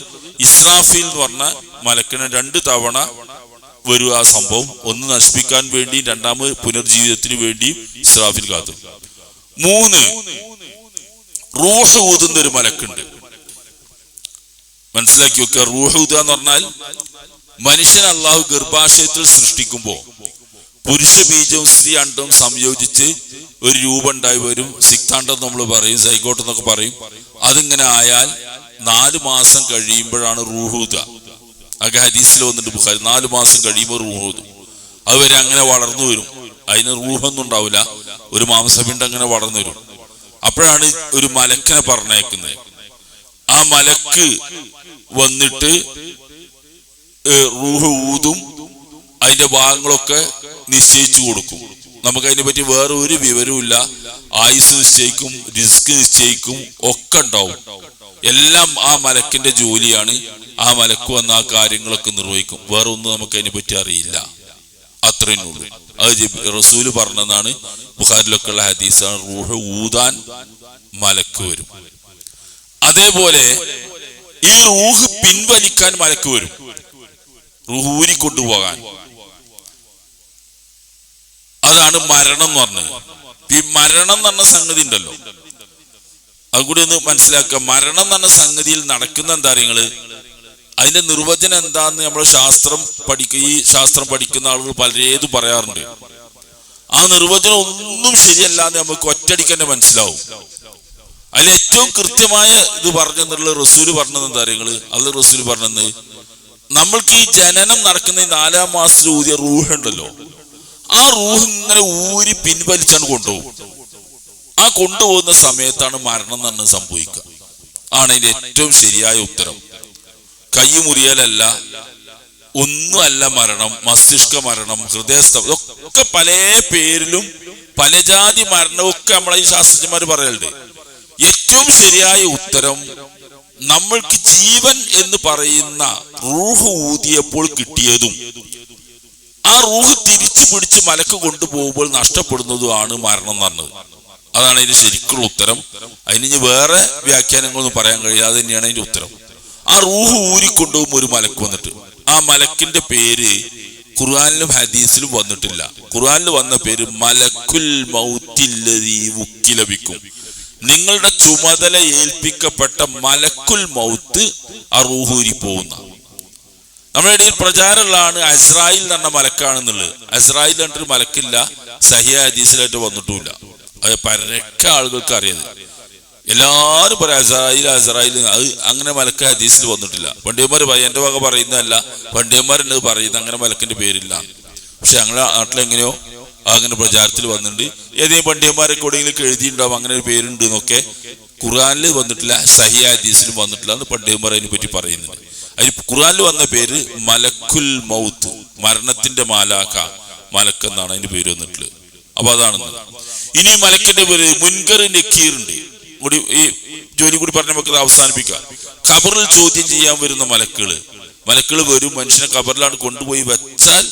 ഇസ്രാഫീൽ എന്ന് പറഞ്ഞ മലക്കിന്. 2 തവണ വരും ആ സംഭവം. ഒന്ന് നശിപ്പിക്കാൻ വേണ്ടി, രണ്ടാമത് പുനർജീവിതത്തിന് വേണ്ടി ഇസ്രാഫീൽ കാത്തു. 3 റൂഹ് ഊതുന്ന ഒരു മലക്കുണ്ട്. മനസ്സിലാക്കി വെക്കുക. റൂഹ് ഊതുക എന്ന് പറഞ്ഞാൽ, മനുഷ്യൻ അള്ളാഹു ഗർഭാശയത്തിൽ സൃഷ്ടിക്കുമ്പോ പുരുഷ ബീജവും സ്ത്രീ അണ്ടവും സംയോജിച്ച് ഒരു രൂപം ഉണ്ടായി വരും. സിക്താണ്ടം നമ്മൾ പറയും, സൈഗോട്ട് എന്നൊക്കെ പറയും. അതിങ്ങനെ ആയാൽ 4 മാസം കഴിയുമ്പോഴാണ് റൂഹ് ഊതുക. അതൊക്കെ ഹദീസിൽ വന്നിട്ട് ബുഖാരി. 4 മാസം കഴിയുമ്പോൾ റൂഹ് ഊതും. അതുവരെ അങ്ങനെ വളർന്നു വരും. അതിന് റൂഹൊന്നും ഉണ്ടാവില്ല, ഒരു മാംസപിണ്ഡം അങ്ങനെ വളർന്നു വരും. അപ്പോഴാണ് ഒരു മലക്കിനെ പറഞ്ഞേക്കുന്നത്. ആ മലക്ക് വന്നിട്ട് റൂഹ് ഊതും. അതിന്റെ ഭാഗങ്ങളൊക്കെ നിശ്ചയിച്ചു കൊടുക്കും. നമുക്ക് അതിനെ പറ്റി വേറെ ഒരു വിവരവും ഇല്ല. ആയുസ് നിശ്ചയിക്കും, റിസ്ക് നിശ്ചയിക്കും, ഒക്കെ ഉണ്ടാവും. എല്ലാം ആ മലക്കിന്റെ ജോലിയാണ്. ആ മലക്ക് വന്ന ആ കാര്യങ്ങളൊക്കെ നിർവഹിക്കും. വേറെ ഒന്നും നമുക്ക് അതിനെ പറ്റി അറിയില്ല. അത്രയേ ഉള്ളൂ. അത് റസൂല് പറഞ്ഞതാണ്. ബുഖാരിലൊക്കെ ഉള്ള ഹദീസാണ്. റൂഹ് ഊതാൻ മലക്ക് വരും. അതേപോലെ ഈ റൂഹ് പിൻവലിക്കാൻ മലക്ക് വരും. റൂഹ് ഊരിക്കൊണ്ടുപോകാൻ. അതാണ് മരണം എന്ന് പറഞ്ഞത്. ഈ മരണം എന്ന് പറഞ്ഞ സംഗതി ഉണ്ടല്ലോ, അതുകൂടി ഒന്ന് മനസ്സിലാക്കുക. മരണം എന്ന് പറഞ്ഞ സംഗതിയിൽ നടക്കുന്ന എന്താ കാര്യങ്ങള്, അതിന്റെ നിർവചനം എന്താന്ന് നമ്മൾ ഈ ശാസ്ത്രം പഠിക്കുന്ന ആളുകൾ പലരേതും പറയാറുണ്ട്. ആ നിർവചനം ഒന്നും ശരിയല്ലാന്ന് നമുക്ക് ഒറ്റയടിക്ക് തന്നെ മനസ്സിലാവും. അതിൽ ഏറ്റവും കൃത്യമായ ഇത് പറഞ്ഞെന്നുള്ള റസൂല് പറഞ്ഞത് എന്താ കാര്യങ്ങള്, അത് റസൂല് പറഞ്ഞത്, നമ്മൾക്ക് ഈ ജനനം നടക്കുന്ന ഈ 4-ാം മാസത്തിൽ ഊതിയ റൂഹ് ഉണ്ടല്ലോ, ആ റൂഹ് ഇങ്ങനെ ഊരി പിൻവലിച്ചാണ് കൊണ്ടുപോകും. ആ കൊണ്ടുപോകുന്ന സമയത്താണ് മരണം തന്നെ സംഭവിക്കുക. ആണ് ഇതിന്റെ ഏറ്റവും ശരിയായ ഉത്തരം. കൈ മുറിയലല്ല, ഒന്നുമല്ല മരണം. മസ്തിഷ്ക മരണം, ഹൃദയസ്തംഭം, ഒക്കെ പല പേരിലും പല ജാതി മരണവും ഒക്കെ നമ്മളെ ഈ ശാസ്ത്രജ്ഞന്മാർ പറയലുണ്ട്. ഏറ്റവും ശരിയായ ഉത്തരം നമ്മൾക്ക് ജീവൻ എന്ന് പറയുന്ന റൂഹ് ഊതിയപ്പോൾ കിട്ടിയതും ആ റൂഹ് തിരിച്ചു പിടിച്ച് മലക്ക് കൊണ്ടുപോകുമ്പോൾ നഷ്ടപ്പെടുന്നതുമാണ് മരണം എന്ന് പറഞ്ഞത്. അതാണ് അതിന്റെ ശരിക്കുള്ള ഉത്തരം. അതിന് വേറെ വ്യാഖ്യാനങ്ങളൊന്നും പറയാൻ കഴിയാതെ തന്നെയാണ് അതിന്റെ ഉത്തരം. ആ റൂഹ് ഊരിക്കൊണ്ടുപോകുമ്പോൾ ഒരു മലക്ക് വന്നിട്ട്, ആ മലക്കിന്റെ പേര് ഖുർആനിലും ഹദീസിലും വന്നിട്ടില്ല. ഖുർആനിൽ വന്ന പേര് മലക്കുൽ മൗത്തില്ലദീ വുക്കില ബിക്കും, നിങ്ങളുടെ ചുമതല ഏൽപ്പിക്കപ്പെട്ട മലക്കുൽ മൗത്ത് ആ റൂഹ് ഊരി പോകുന്ന. നമ്മുടെ ഇടയിൽ പ്രചാരമുള്ളതാണ് അസ്രായിൽ എന്ന് പറഞ്ഞ മലക്കാണെന്നുള്ളത്. അസ്രായിൽ എന്നിട്ടൊരു മലക്കില്ല, സഹിയ ഹദീസിലായിട്ട് വന്നിട്ടുമില്ല. അത് പരക്കെ ആളുകൾക്ക് അറിയാതെ എല്ലാവരും പറയാം അസ്രായിൽ അസ്രായിൽ. അത് അങ്ങനെ മലക്ക് ഹദീസിൽ വന്നിട്ടില്ല. പണ്ഡിതന്മാർ എന്റെ വക പറയുന്നതല്ല, പണ്ഡിതന്മാരുണ്ട് പറയുന്നത് അങ്ങനെ മലക്കിന്റെ പേരില്ല. പക്ഷെ ഞങ്ങളുടെ നാട്ടിലെങ്ങനെയോ അങ്ങനെ പ്രചാരത്തിൽ വന്നിട്ടുണ്ട്. ഏതെങ്കിലും പണ്ഡിതന്മാരൊക്കെ എവിടെയെങ്കിലും എഴുതിയിട്ടുണ്ടാവും അങ്ങനെ ഒരു പേരുണ്ട് എന്നൊക്കെ. ഖുർആനിൽ വന്നിട്ടില്ല, സഹിയ ഹദീസിലും വന്നിട്ടില്ല എന്ന് പണ്ഡിതന്മാർ അതിനെ പറ്റി പറയുന്നുണ്ട്. അതിൽ ഖുർആനിൽ വന്ന പേര് മലക്കുൽ മൗത്ത്, മരണത്തിന്റെ മാലാഖ, മലക്ക് എന്നാണ് അതിന്റെ പേര് വന്നിട്ടുള്ളത്. അപ്പൊ അതാണ്. ഇനി മലക്കിന്റെ പേര് മുൻകർ നക്കീർ ഉണ്ട്. കൂടി ഈ ജോലി കൂടി പറഞ്ഞ നമുക്ക് അവസാനിപ്പിക്കാം. ഖബറിൽ ചോദ്യം ചെയ്യാൻ വരുന്ന മലക്കുകൾ വരും. മനുഷ്യനെ ഖബറിലാണ് കൊണ്ടുപോയി വെച്ചാൽ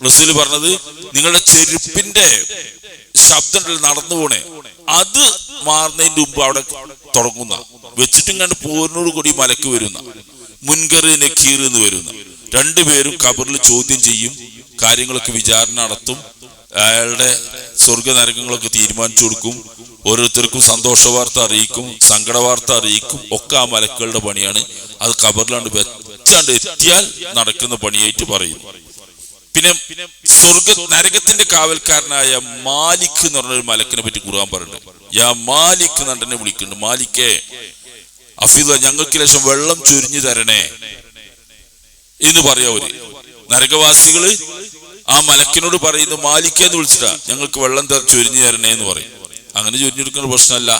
റസൂൽ പറഞ്ഞത്, നിങ്ങളുടെ ചെരുപ്പിന്റെ ശബ്ദം നടന്നു പോണേ അത് മാറുന്നതിന്റെ മുമ്പ് അവിടെ തുടങ്ങുന്ന വെച്ചിട്ടും കണ്ട് പോരിനോട് കൂടി മലക്ക് വരുന്ന മുൻകർ നക്കീർ എന്ന് വരുന്ന രണ്ടുപേരും ഖബറിൽ ചോദ്യം ചെയ്യും. കാര്യങ്ങളൊക്കെ വിചാരണ നടത്തും. അയാളുടെ സ്വർഗ നരകങ്ങളൊക്കെ തീരുമാനിച്ചു കൊടുക്കും. ഓരോരുത്തർക്കും സന്തോഷ വാർത്ത അറിയിക്കും, സങ്കട വാർത്ത അറിയിക്കും. ഒക്കെ ആ മലക്കുകളുടെ പണിയാണ്. അത് ഖബറിലാണ്ട് വെച്ചാണ്ട് എത്തിയാൽ നടക്കുന്ന പണിയായിട്ട് പറയും. പിന്നെ നരകത്തിന്റെ കാവൽക്കാരനായ മാലിക് എന്ന് പറഞ്ഞൊരു മലക്കിനെ പറ്റി ഖുർആൻ പറയുന്നുണ്ട്. യാ മാലിക് എന്നെ വിളിക്കുന്നുണ്ട്. മാലിക്കേ അഫിദ, ഞങ്ങൾക്ക് ലേശം വെള്ളം ചൊരിഞ്ഞു തരണേ എന്ന് പറയാവര്. നരകവാസികള് ആ മലക്കിനോട് പറയുന്നു, മാലിക്കേ എന്ന് വിളിച്ചിട്ടാ ഞങ്ങൾക്ക് വെള്ളം ചൊരിഞ്ഞു തരണേ എന്ന് പറയും. അങ്ങനെ ചൊരിഞ്ഞെടുക്കുന്ന പ്രശ്നമല്ല,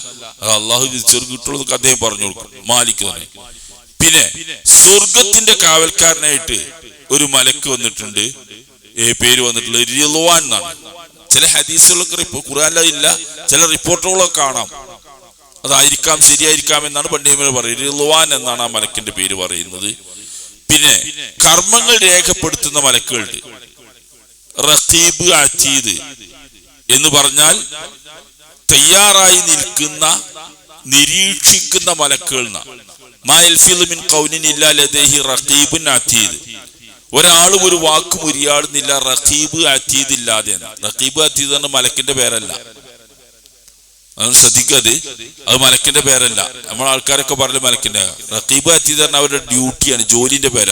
അത് അള്ളാഹു വിധിച്ചവർ കിട്ടുള്ളൂ അദ്ദേഹം പറഞ്ഞു കൊടുക്കും. മാലിക് തന്നെ. പിന്നെ സ്വർഗത്തിന്റെ കാവൽക്കാരനായിട്ട് ഒരു മലക്ക് വന്നിട്ടുണ്ട്. പേര് വന്നിട്ടുള്ളത് റിദ്വാൻ എന്നാണ്. ചില ഹദീസുകളൊക്കെ ഖുർആനിലില്ല, ചില റിപ്പോർട്ടുകളൊക്കെ കാണാം. അതായിരിക്കാം, ശരിയായിരിക്കാം എന്നാണ് പണ്ഡിതന്മാർ പറയുന്നത്. റിദ്വാൻ എന്നാണ് ആ മലക്കിന്റെ പേര് പറയുന്നത്. പിന്നെ കർമ്മങ്ങൾ രേഖപ്പെടുത്തുന്ന മലക്കുകളുണ്ട്. റഖീബ്, അതീദ് എന്ന് പറഞ്ഞാൽ തയ്യാറായി നിൽക്കുന്ന, നിരീക്ഷിക്കുന്ന മലക്കുകൾ. ഒരാളും ഒരു വാക്കും ഉരിയാടുന്നില്ല റഖീബ് അതീദ് ഇല്ലാതെ. റഖീബ് അതീദ് എന്ന മലക്കിന്റെ പേരല്ല, ശ്രദ്ധിക്കത്. അത് മലക്കിന്റെ പേരല്ല. നമ്മളെ ആൾക്കാരൊക്കെ പറഞ്ഞ മലക്കിന്റെ. റഖീബ് അതീദ് പറഞ്ഞ അവരുടെ ഡ്യൂട്ടിയാണ്, ജോലിന്റെ പേരാ.